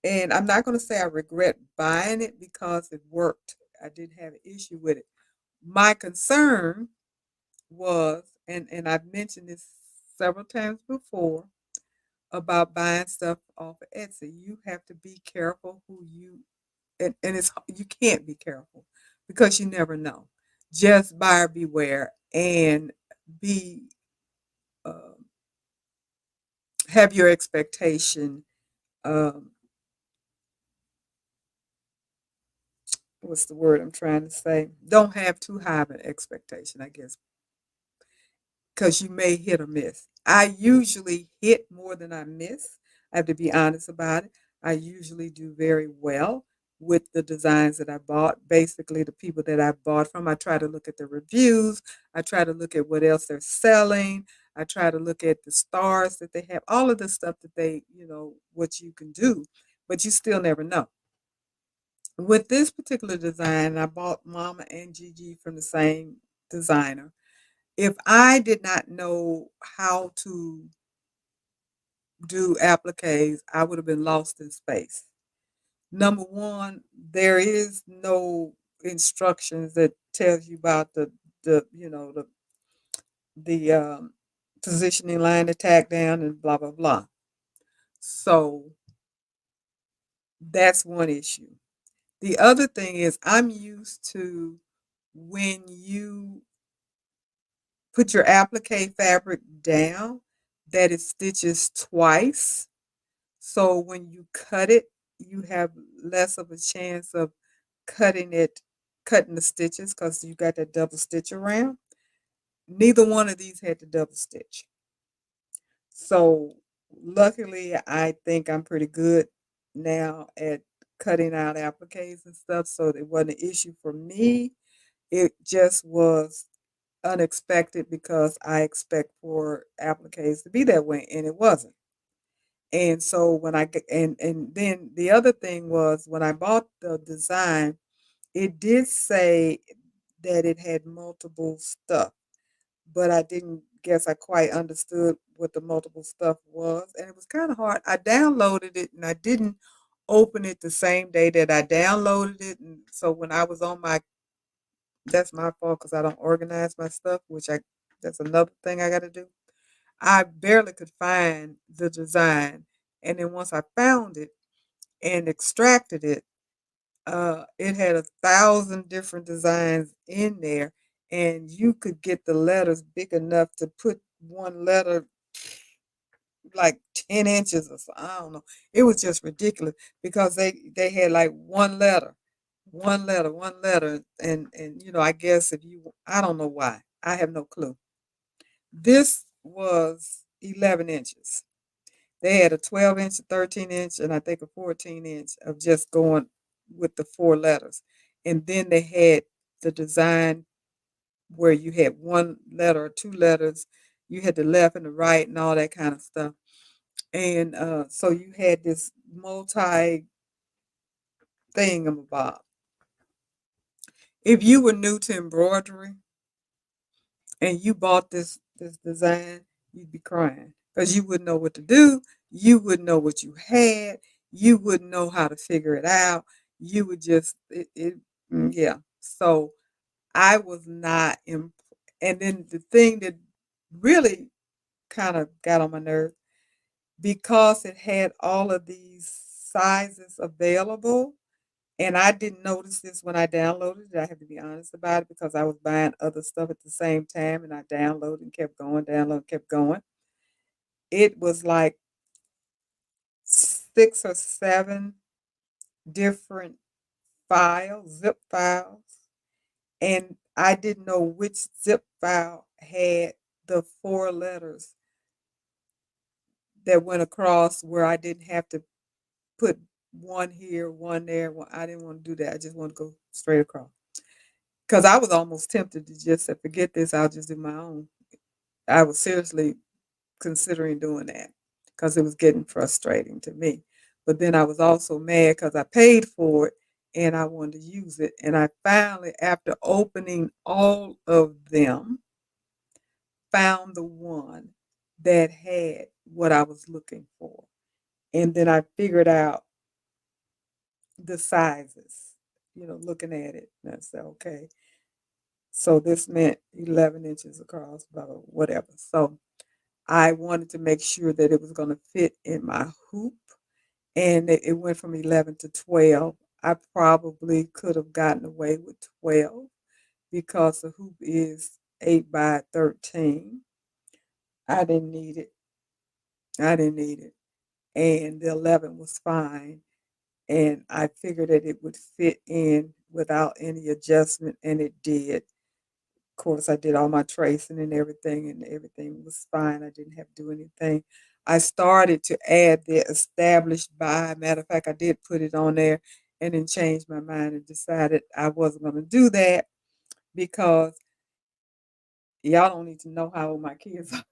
S1: And I'm not going to say I regret buying it because it worked. I didn't have an issue with it. My concern was, and I've mentioned this several times before, about buying stuff off of Etsy. You have to be careful who and it's you can't be careful because you never know. Just buyer beware and be uh, have your expectation. Um, what's the word I'm trying to say? Don't have too high of an expectation, I guess, because you may hit or miss. I usually hit more than I miss. I have to be honest about it. I usually do very well with the designs that I bought. Basically, the people that I bought from, I try to look at the reviews. I try to look at what else they're selling. I try to look at the stars that they have, all of the stuff that what you can do, but you still never know. With this particular design, I bought Mama and Gigi from the same designer. If I did not know how to do appliques, I would have been lost in space. Number one, there is no instructions that tells you about the positioning line, attack down, and blah blah blah. So that's one issue. The other thing is I'm used to when you put your applique fabric down that it stitches twice. So when you cut it, you have less of a chance of cutting it, cutting the stitches because you got that double stitch around. Neither one of these had the double stitch. So luckily, I think I'm pretty good now at cutting out appliques and stuff. So it wasn't an issue for me. It just was unexpected because I expect for appliques to be that way, and it wasn't. And so when I g- and then the other thing was when I bought the design, it did say that it had multiple stuff, but I didn't guess I quite understood what the multiple stuff was, and it was kind of hard. I downloaded it and I didn't open it the same day that I downloaded it, and so when I was on my that's my fault because I don't organize my stuff, which I That's another thing I got to do. I barely could find the design. And then once I found it and extracted it, it had 1,000 different designs in there, and you could get the letters big enough to put one letter like 10 inches or so. I don't know. It was just ridiculous because they had like one letter, and I guess if you, I don't know why. I have no clue. This was 11 inches. They had a 12-inch, a 13-inch, and I think a 14-inch of just going with the four letters. And then they had the design where you had one letter or two letters. You had the left and the right and all that kind of stuff. And so you had this multi thingamabob. If you were new to embroidery and you bought this design, you'd be crying because you wouldn't know what to do. You wouldn't know what you had. You wouldn't know how to figure it out. You would just yeah. So I was not and then the thing that really kind of got on my nerves because it had all of these sizes available. And I didn't notice this when I downloaded it. I have to be honest about it because I was buying other stuff at the same time and I downloaded and kept going, download, kept going. It was like 6 or 7 different files, zip files. And I didn't know which zip file had the four letters that went across where I didn't have to put one here, one there. I didn't want to do that. I just want to go straight across. Because I was almost tempted to just say, forget this, I'll just do my own. I was seriously considering doing that because it was getting frustrating to me. But then I was also mad because I paid for it and I wanted to use it. And I finally, after opening all of them, found the one that had what I was looking for. And then I figured out the sizes, looking at it. And I said, okay, so this meant 11 inches across, blah, blah, whatever. So I wanted to make sure that it was going to fit in my hoop. And it went from 11 to 12. I probably could have gotten away with 12 because the hoop is 8 by 13. I didn't need it. I didn't need it. And the 11 was fine. And I figured that it would fit in without any adjustment, and it did. Of course, I did all my tracing and everything was fine. I didn't have to do anything. I started to add the established by. Matter of fact, I did put it on there and then changed my mind and decided I wasn't going to do that because y'all don't need to know how old my kids are.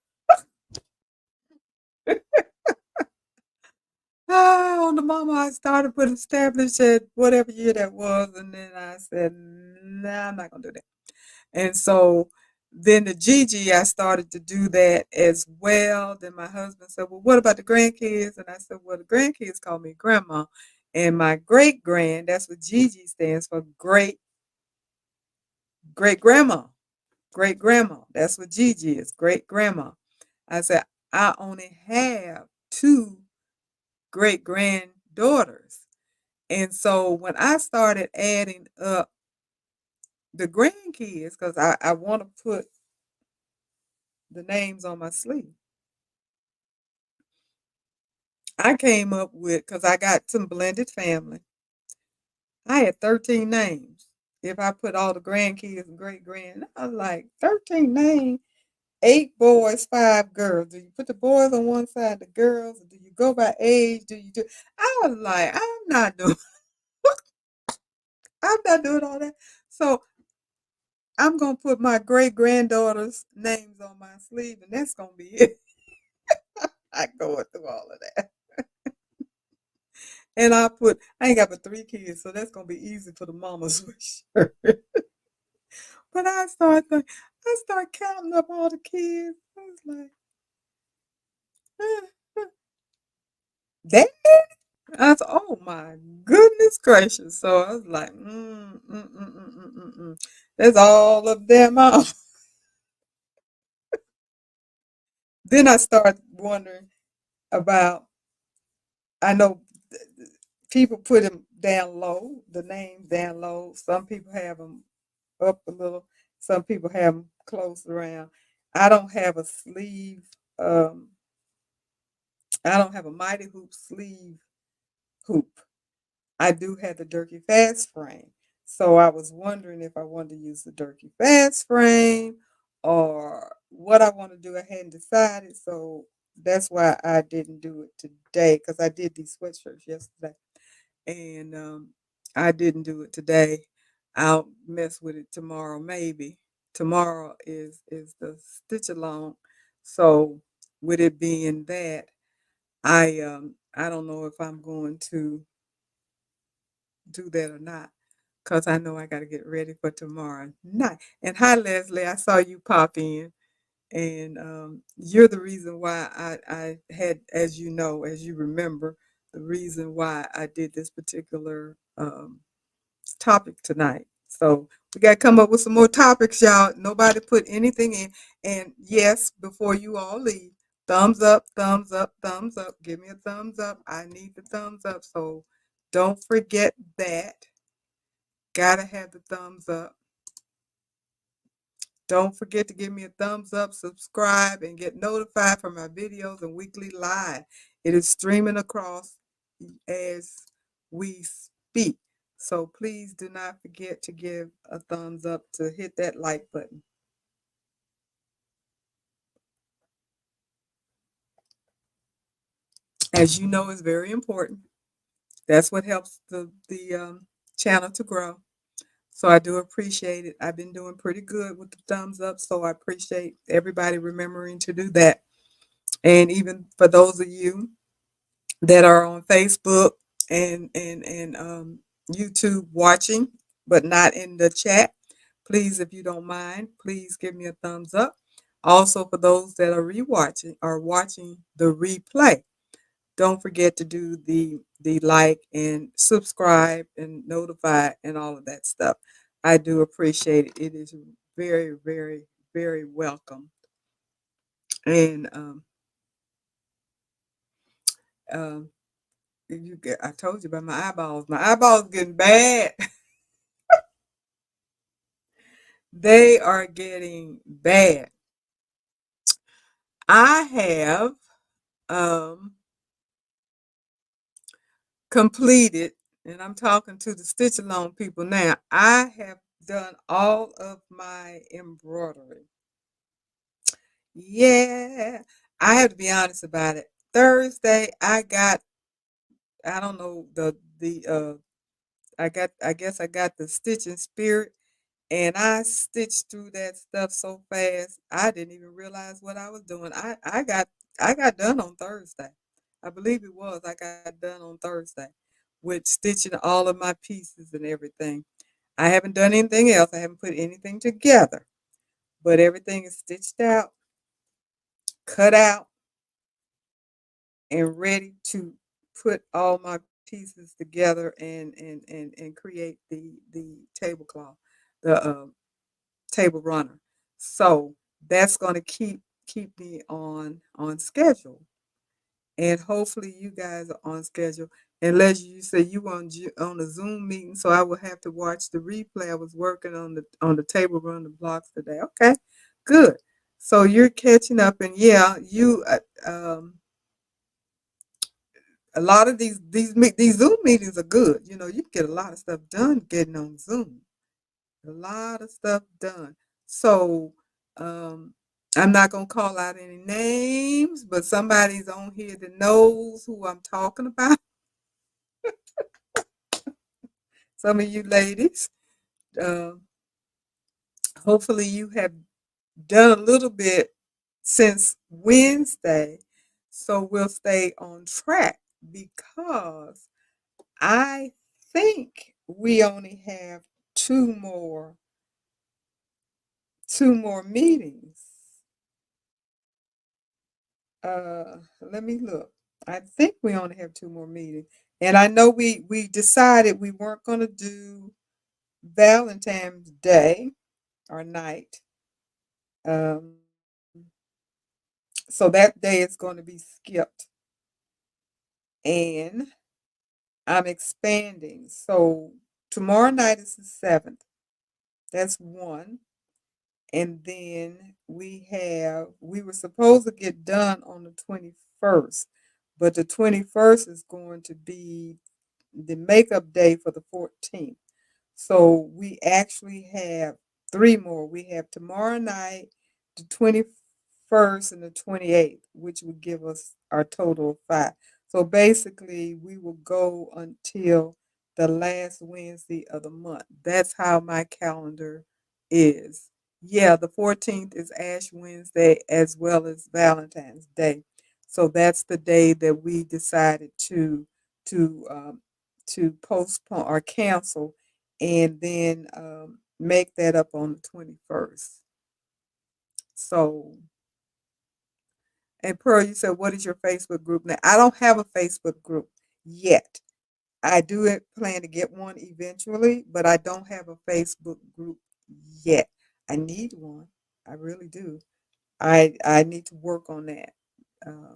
S1: On the mama, I started put established at whatever year that was, and then I said, nah, I'm not going to do that. And so then the Gigi, I started to do that as well. Then my husband said, well, what about the grandkids? And I said, well, the grandkids call me grandma. And my great grand, that's what Gigi stands for, great grandma. Great grandma. That's what Gigi is, great grandma. I said, I only have two great granddaughters. And so when I started adding up the grandkids, because I want to put the names on my sleeve, I came up with, because I got some blended family, I had 13 names. If I put all the grandkids and great grand, I was like, 13 names, 8 boys, 5 girls. Do you put the boys on one side, the girls? Or do you go by age? Do you do? I was like, I'm not doing all that. So I'm gonna put my great granddaughter's names on my sleeve, and that's gonna be it. I going through all of that. And I ain't got but 3 kids, so that's gonna be easy for the mamas for sure. But I start counting up all the kids. I was like, that. I said, oh my goodness gracious. So I was like, That's all of them. Then I start wondering about, I know people put them down low, the names down low. Some people have them up a little. Some people have them close around. I don't have a sleeve. Um, I don't have a Mighty Hoop sleeve hoop. I do have the Durkee Fast frame. So I was wondering if I wanted to use the Durkee Fast frame or what I want to do. I hadn't decided. So that's why I didn't do it today, because I did these sweatshirts yesterday. And I didn't do it today. I'll mess with it tomorrow, maybe. Tomorrow is the stitch along. So with it being that, I don't know if I'm going to do that or not, because I know I got to get ready for tomorrow night. And hi, Leslie, I saw you pop in, and you're the reason why I had, as you know, as you remember, the reason why I did this particular topic tonight. So we got to come up with some more topics, y'all. Nobody put anything in. And yes, before you all leave, thumbs up, thumbs up, thumbs up. Give me a thumbs up. I need the thumbs up. So don't forget that. Gotta have the thumbs up. Don't forget to give me a thumbs up, subscribe, and get notified for my videos and weekly live. It is streaming across as we speak. So please do not forget to give a thumbs up, to hit that like button. As you know, it's very important. That's what helps the channel to grow. So I do appreciate it. I've been doing pretty good with the thumbs up, so I appreciate everybody remembering to do that. And even for those of you that are on Facebook and YouTube watching, but not in the chat, please, if you don't mind, please give me a thumbs up. Also, for those that are rewatching or watching the replay, don't forget to do the like and subscribe and notify and all of that stuff. I do appreciate it. It is very, very, very welcome. And um, I told you about my eyeballs. My eyeballs getting bad. They are getting bad. I have um, completed, and I'm talking to the stitch along people now. I have done all of my embroidery. Yeah, I have to be honest about it. Thursday, I don't know I guess I got the stitching spirit, and I stitched through that stuff so fast I didn't even realize what I was doing. I got done on Thursday. I believe it was. I got done on Thursday with stitching all of my pieces and everything. I haven't done anything else. I haven't put anything together, but everything is stitched out, cut out, and ready to put all my pieces together and create the tablecloth, the table runner. So that's going to keep me on schedule, and hopefully you guys are on schedule. Unless you say you on a Zoom meeting, so I will have to watch the replay. I was working on the table runner blocks today. Okay, good. So you're catching up, and yeah, you a lot of these Zoom meetings are good. You know, you can get a lot of stuff done getting on Zoom. A lot of stuff done. So um, I'm not gonna call out any names, but somebody's on here that knows who I'm talking about. Some of you ladies, um, hopefully you have done a little bit since Wednesday, so we'll stay on track, because I think we only have two more two more meetings. Let me look. I think we only have two more meetings. And I know we decided we weren't going to do Valentine's Day or night. Um, So that day is going to be skipped. And I'm expanding. So tomorrow night is the 7th. That's one. And then we were supposed to get done on the 21st, but the 21st is going to be the makeup day for the 14th. So we actually have three more. We have tomorrow night, the 21st, and the 28th, which would give us our total of five. So basically, we will go until the last Wednesday of the month. That's how my calendar is. Yeah, the 14th is Ash Wednesday as well as Valentine's Day. So that's the day that we decided to to postpone or cancel and then make that up on the 21st. So, and Pearl, you said, what is your Facebook group? Now, I don't have a Facebook group yet. I do plan to get one eventually, but I don't have a Facebook group yet. I need one. I really do. I need to work on that. Um,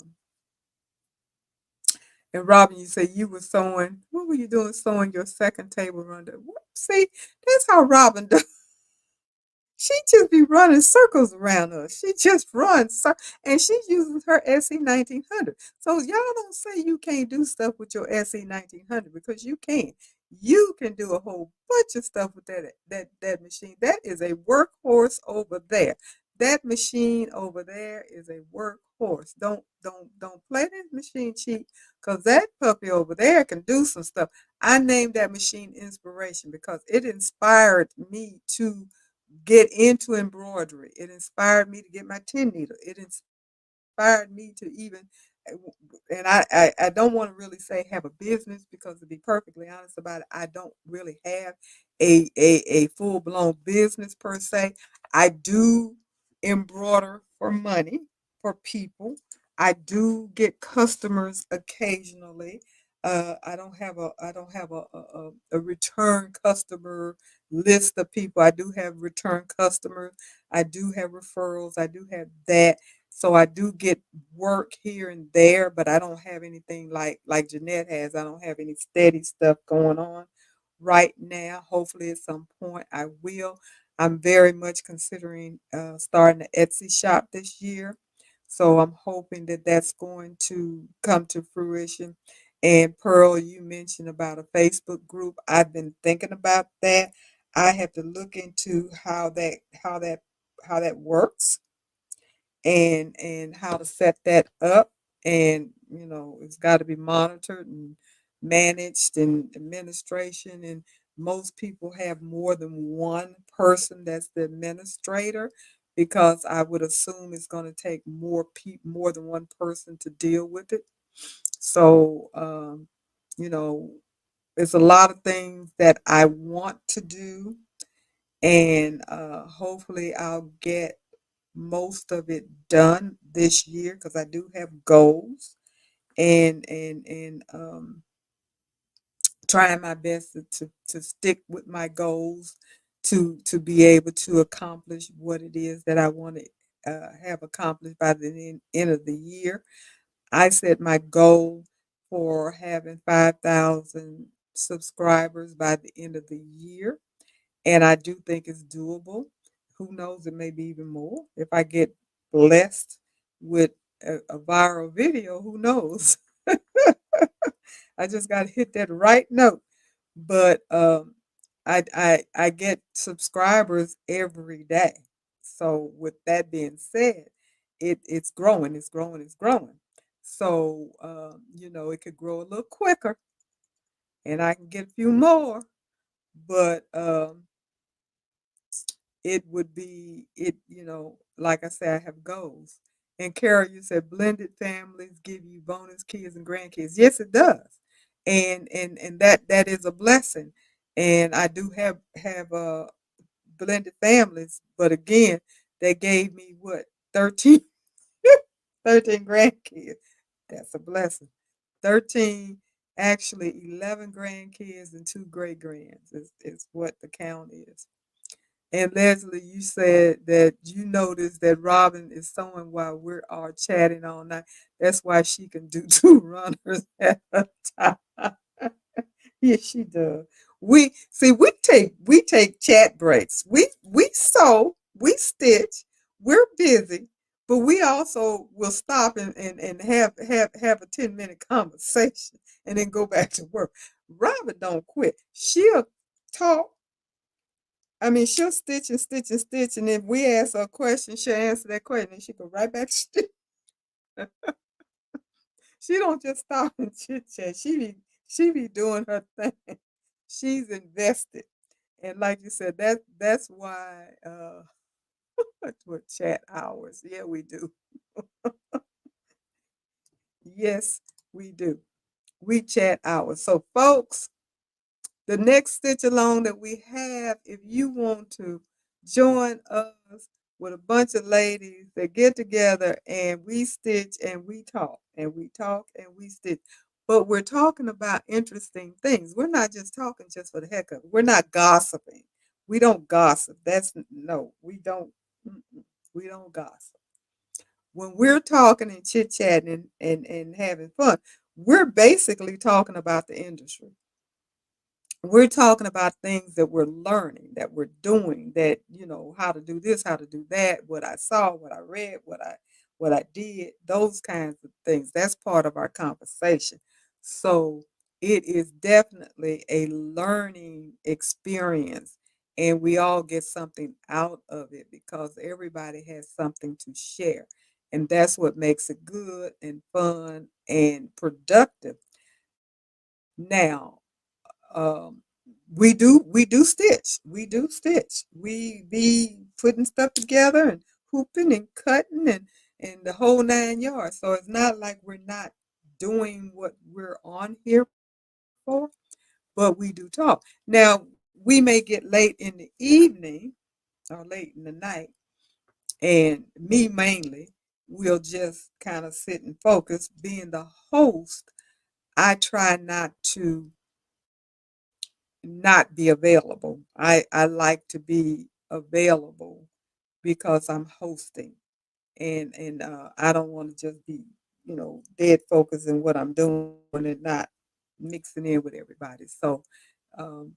S1: and Robin, you say you were sewing. What were you doing sewing your second table runner? See, that's how Robin does. She just be running circles around us. She just runs, and she uses her SE 1900. So y'all don't say you can't do stuff with your SE 1900 because you can. You can do a whole bunch of stuff with that machine. That is a workhorse over there. That machine over there is a workhorse. Don't play that machine cheap because that puppy over there can do some stuff. I named that machine Inspiration because it inspired me to get into embroidery. It inspired me to get my 10 needle. It inspired me to even, and I don't want to really say have a business because to be perfectly honest about it, I don't really have a full blown business per se. I do embroider for money for people. I do get customers occasionally. I don't have a return customer list of people. I do have return customers. I do have referrals. I do have that. So I do get work here and there, but I don't have anything like Jeanette has. I don't have any steady stuff going on right now. Hopefully, at some point, I will. I'm very much considering starting an Etsy shop this year. So I'm hoping that that's going to come to fruition. And Pearl, you mentioned about a Facebook group. I've been thinking about that. I have to look into how that works and how to set that up. And it's got to be monitored and managed and administration. And most people have more than one person that's the administrator because I would assume it's going to take more than one person to deal with it. So, you know, it's a lot of things that I want to do, and hopefully I'll get most of it done this year because I do have goals and trying my best to stick with my goals to be able to accomplish what it is that I want to have accomplished by the end of the year. I set my goal for having 5,000 subscribers by the end of the year, and I do think it's doable. Who knows? It may be even more if I get blessed with a viral video. Who knows? I just got to hit that right note. But I get subscribers every day. So with that being said, it's growing, it's growing, it's growing. So it could grow a little quicker, and I can get a few more. But it would be it. Like I said, I have goals. And Carol, you said blended families give you bonus kids and grandkids. Yes, it does, and that is a blessing. And I do have blended families, but again, they gave me what 13 13 grandkids. That's a blessing. 13, actually 11 grandkids and two great grands is what the count is. And Leslie, you said that you noticed that Robin is sewing while we're all chatting all night. That's why she can do two runners at a time. Yes, she does. We see we take chat breaks. We sew, we stitch, we're busy, but we also will stop and have a 10-minute conversation and then go back to work. Robin don't quit. She'll talk. I mean, she'll stitch and stitch and stitch, and if we ask her a question, she'll answer that question, and she go right back to stitch. She don't just stop and chit chat. She be doing her thing. She's invested. And like you said, that's why with chat hours. Yeah, we do. Yes, we do. We chat hours. So folks, the next stitch along that we have, if you want to join us with a bunch of ladies that get together and we stitch and we talk and we talk and we stitch. But we're talking about interesting things. We're not just talking just for the heck of it. We're not gossiping. We don't gossip. That's no, we don't. We don't gossip. When we're talking and chit chatting and having fun, we're basically talking about the industry. We're talking about things that we're learning, that we're doing, that how to do this, how to do that, what I saw, what I read, what I did, those kinds of things. That's part of our conversation. So it is definitely a learning experience, and we all get something out of it because everybody has something to share. And that's what makes it good and fun and productive. Now, um, we do stitch. We do stitch. We be putting stuff together and hooping and cutting and the whole 9 yards. So it's not like we're not doing what we're on here for, but we do talk. Now we may get late in the evening or late in the night, and me mainly will just kind of sit and focus. Being the host, I try not be available. I like to be available because I'm hosting, and I don't want to just be dead focused in what I'm doing and not mixing in with everybody. So um,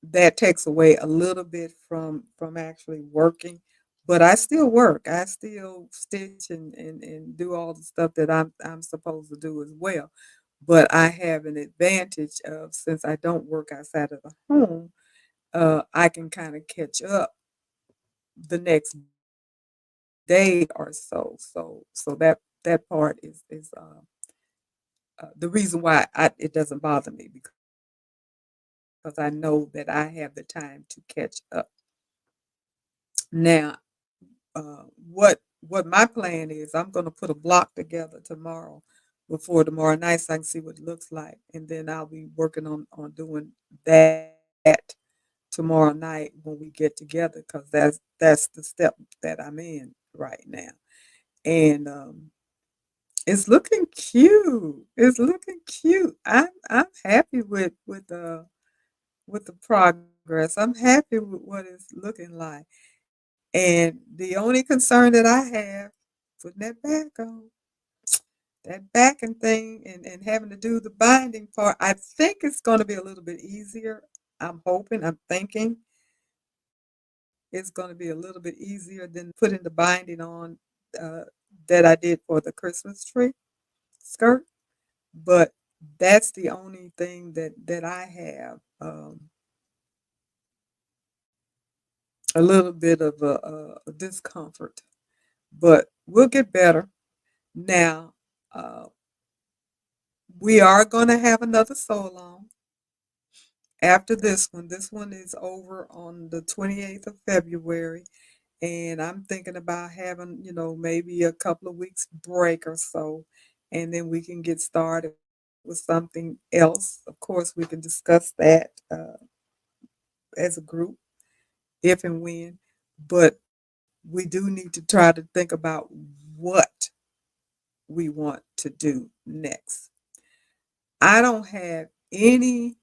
S1: that takes away a little bit from actually working. But I still work. I still stitch and do all the stuff that I'm supposed to do as well. But I have an advantage of, since I don't work outside of the home, I can kind of catch up the next day or so. So that part is the reason why it doesn't bother me, because I know that I have the time to catch up. Now, what my plan is, I'm going to put a block together tomorrow, before tomorrow night, so I can see what it looks like, and then I'll be working on doing that tomorrow night when we get together, because that's the step that I'm in right now, and it's looking cute. It's looking cute. I'm happy with the progress. I'm happy with what it's looking like. And the only concern that I have, putting that backing thing, and having to do the binding part, I think it's going to be a little bit easier. I'm hoping, I'm thinking it's going to be a little bit easier than putting the binding on uh, that I did for the Christmas tree skirt. But that's the only thing that I have a little bit of a discomfort. But we'll get better. Now, uh, we are going to have another sew along after this one. This one is over on the 28th of February, and I'm thinking about having, maybe a couple of weeks break or so, and then we can get started with something else. Of course, we can discuss that as a group if and when, but we do need to try to think about what we want to do next. I don't have any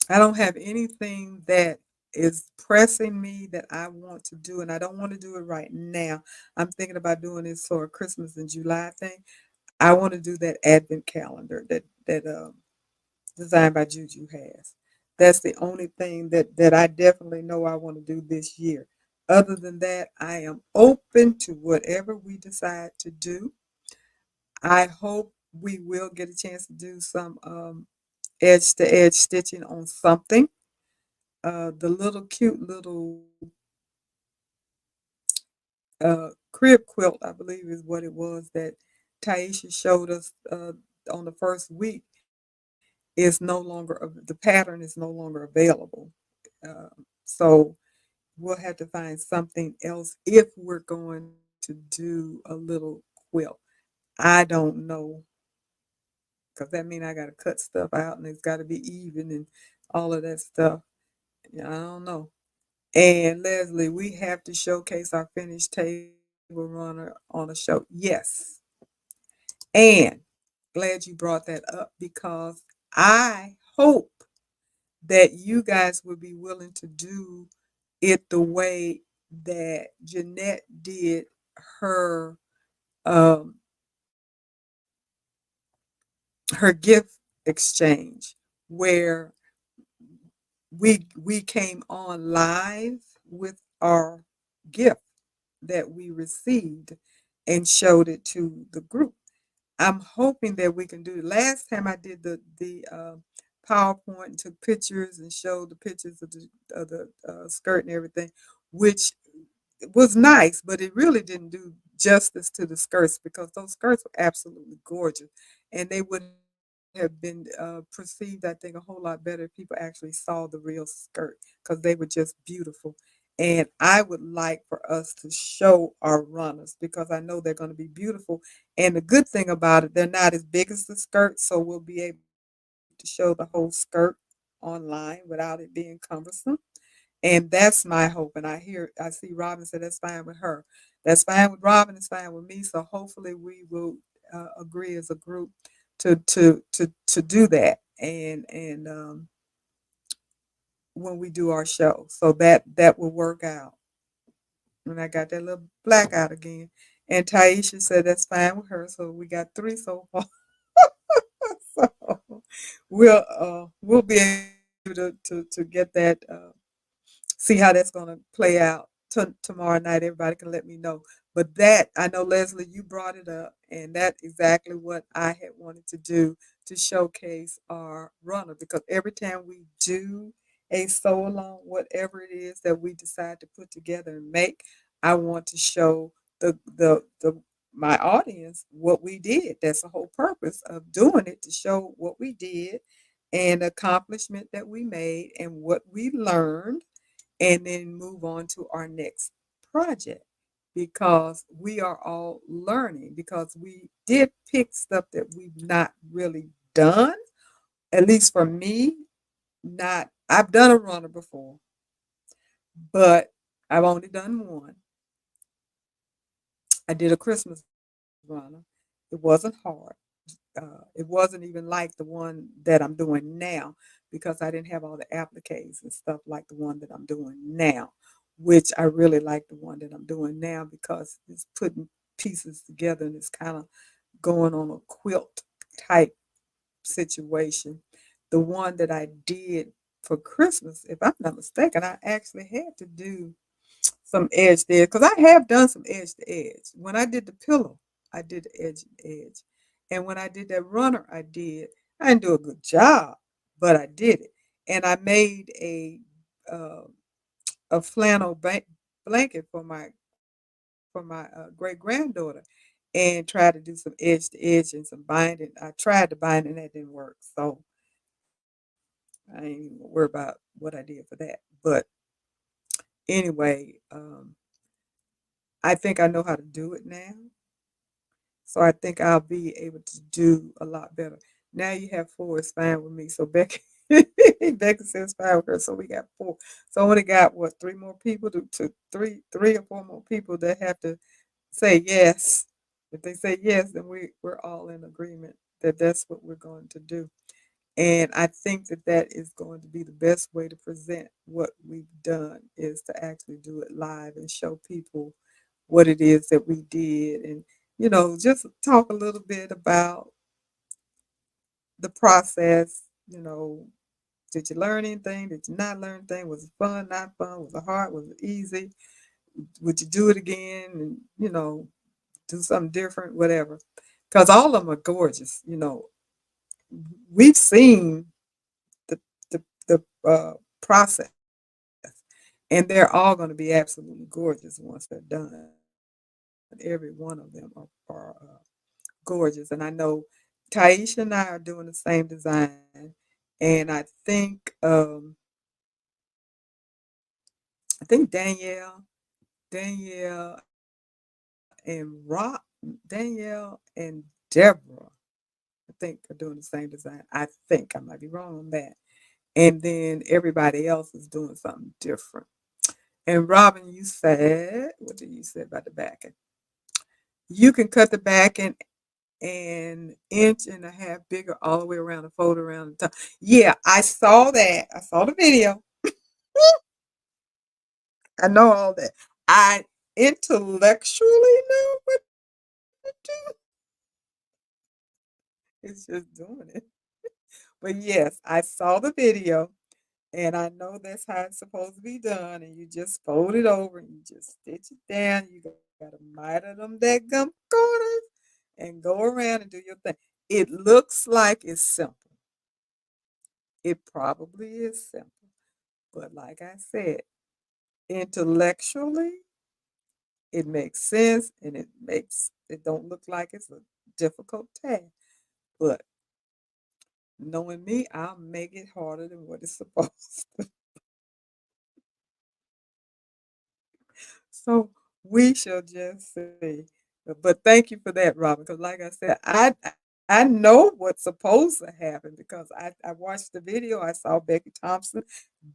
S1: I don't have anything that is pressing me that I want to do, and I don't want to do it right now. I'm thinking about doing this for a Christmas in July thing. I want to do that advent calendar that designed by Juju has. That's the only thing that I definitely know I want to do this year. Other than that, I am open to whatever we decide to do. I hope we will get a chance to do some edge to edge stitching on something. The little cute little crib quilt, I believe, is what it was that Taisha showed us on the first week. Is no longer the pattern is no longer available. So we'll have to find something else if we're going to do a little quilt. I don't know because that means I got to cut stuff out and it's got to be even and all of that stuff. Yeah, I don't know. And Leslie, we have to showcase our finished table runner on a show. Yes. And glad you brought that up because I hope that you guys would be willing to do it the way that Jeanette did her um, her gift exchange, where we came on live with our gift that we received and showed it to the group. I'm hoping that we can do it. Last time I did the PowerPoint and took pictures and showed the pictures of the skirt and everything, which was nice, but it really didn't do justice to the skirts because those skirts were absolutely gorgeous, and they would have been perceived, I think, a whole lot better if people actually saw the real skirt because they were just beautiful. And I would like for us to show our runners because I know they're going to be beautiful. And the good thing about it, they're not as big as the skirt, so we'll be able to show the whole skirt online without it being cumbersome. And that's my hope. And I see Robin said that's fine with her. That's fine with Robin. It's fine with me. So hopefully we will agree as a group to do that. And when we do our show, so that will work out. And I got that little blackout again. And Taisha said that's fine with her. So we got three so far. So we'll be able to get that see how that's going to play out tomorrow night. Everybody can let me know. But that, I know, Leslie, you brought it up, and that's exactly what I had wanted to do to showcase our runner because every time we do a sew along, whatever it is that we decide to put together and make, I want to show the my audience what we did. That's the whole purpose of doing it to show what we did and accomplishment that we made and what we learned and then move on to our next project because we are all learning because we did pick stuff that we've not really done, at least for me. Not I've done a runner before, but I've only done one. I did a Christmas runner. It wasn't hard. It wasn't even like the one that I'm doing now because I didn't have all the appliques and stuff like the one that I'm doing now, which I really like the one that I'm doing now because it's putting pieces together and it's kind of going on a quilt type situation. The one that I did for Christmas, if I'm not mistaken, I actually had to do some edge to edge because I have done some edge to edge. When I did the pillow, I did the edge to edge, and when I did that runner, I did. I didn't do a good job, but I did it, and I made uh, a flannel blanket for my great granddaughter, and tried to do some edge to edge and some binding. I tried to bind and that didn't work, so I ain't even worry about what I did for that. But anyway, I think I know how to do it now. So I think I'll be able to do a lot better. Now you have four is fine with me. So Becky Becky says fine with her. So we got four. So I only got what three more people to three or four more people that have to say yes. If they say yes, then we're all in agreement that that's what we're going to do. And I think that that is going to be the best way to present what we've done is to actually do it live and show people what it is that we did and, just talk a little bit about the process. Did you learn anything? Did you not learn anything? Was it fun, not fun? Was it hard? Was it easy? Would you do it again? And, do something different, whatever. Because all of them are gorgeous. We've seen the the process, and they're all going to be absolutely gorgeous once they're done. Every one of them are gorgeous, and I know Taisha and I are doing the same design, and I think Danielle and Danielle and Deborah, I think are doing the same design. I think I might be wrong on that. And then everybody else is doing something different. And Robin, you said, what did you say about the backing? You can cut the backing an inch and a half bigger all the way around the fold around the top. Yeah, I saw that. I saw the video. I know all that. I intellectually know what to do. It's just doing it. But yes, I saw the video and I know that's how it's supposed to be done. And you just fold it over and you just stitch it down. You gotta miter them that gum corners and go around and do your thing. It looks like it's simple. It probably is simple. But like I said, intellectually, it makes sense and it don't look like it's a difficult task. But knowing me, I'll make it harder than what it's supposed to. So we shall just see. But thank you for that, Robin, because like I said, I know what's supposed to happen because I watched the video. I saw Becky Thompson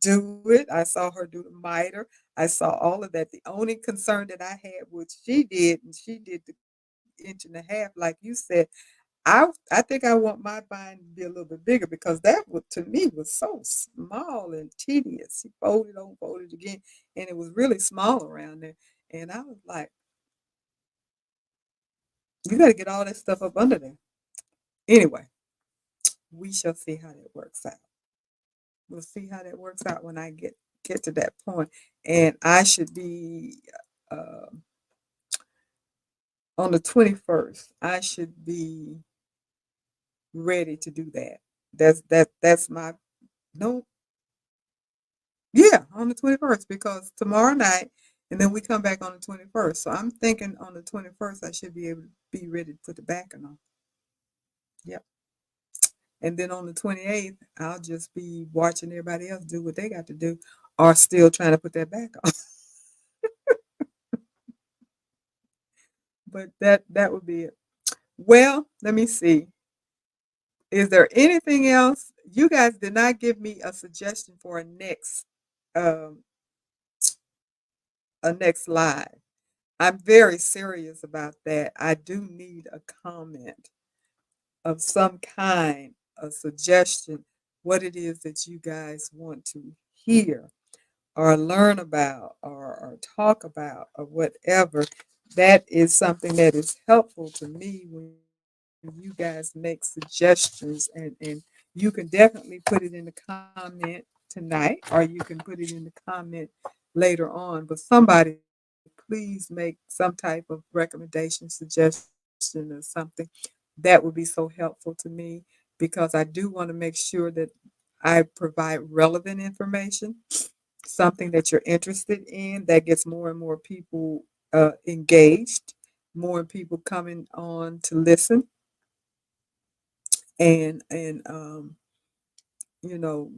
S1: do it. I saw her do the miter. I saw all of that. The only concern that I had was she did, and she did the inch and a half, like you said. I think I want my bind to be a little bit bigger because that would to me was so small and tedious. He folded on, folded again, and it was really small around there. And I was like, you got to get all that stuff up under there. Anyway, we shall see how that works out. We'll see how that works out when I get to that point. And I should be uh, on the 21st. I should be ready to do that. That's my no. Yeah, on the 21st because tomorrow night, and then we come back on the 21st. So I'm thinking on the 21st, I should be able to be ready to put the backing on. Yep. And then on the 28th, I'll just be watching everybody else do what they got to do or still trying to put that back on. But that would be it. Well, let me see. Is there anything else? You guys did not give me a suggestion for um a next live. I'm very serious about that. I do need a comment of some kind, a suggestion, what it is that you guys want to hear or learn about or talk about or whatever. That is something that is helpful to me when you guys make suggestions and you can definitely put it in the comment tonight or you can put it in the comment later on. But somebody please make some type of recommendation, suggestion, or something. That would be so helpful to me because I do want to make sure that I provide relevant information, something that you're interested in that gets more and more people engaged, more people coming on to listen and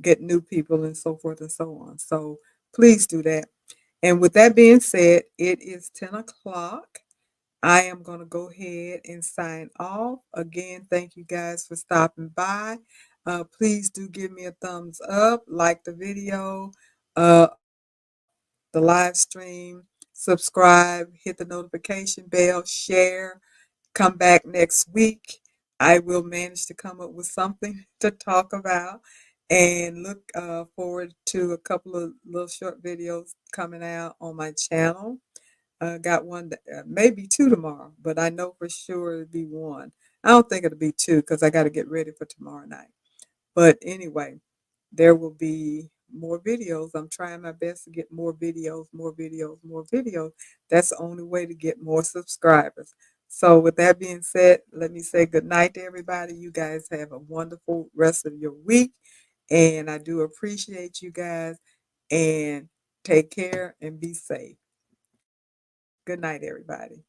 S1: get new people and so forth and so on. So please do that. And with that being said, it is 10 o'clock. I am going to go ahead and sign off. Again, thank you guys for stopping by. Please do give me a thumbs up, like the video, uh, the live stream, subscribe, hit the notification bell, share, come back next week. I will manage to come up with something to talk about and look forward to a couple of little short videos coming out on my channel. Got one, maybe two tomorrow, but I know for sure it'll be one. I don't think it'll be two because I got to get ready for tomorrow night. But anyway, there will be more videos. I'm trying my best to get more videos, more videos, more videos. That's the only way to get more subscribers. So, with that being said, let me say good night to everybody. You guys have a wonderful rest of your week. And I do appreciate you guys. And take care and be safe. Good night, everybody.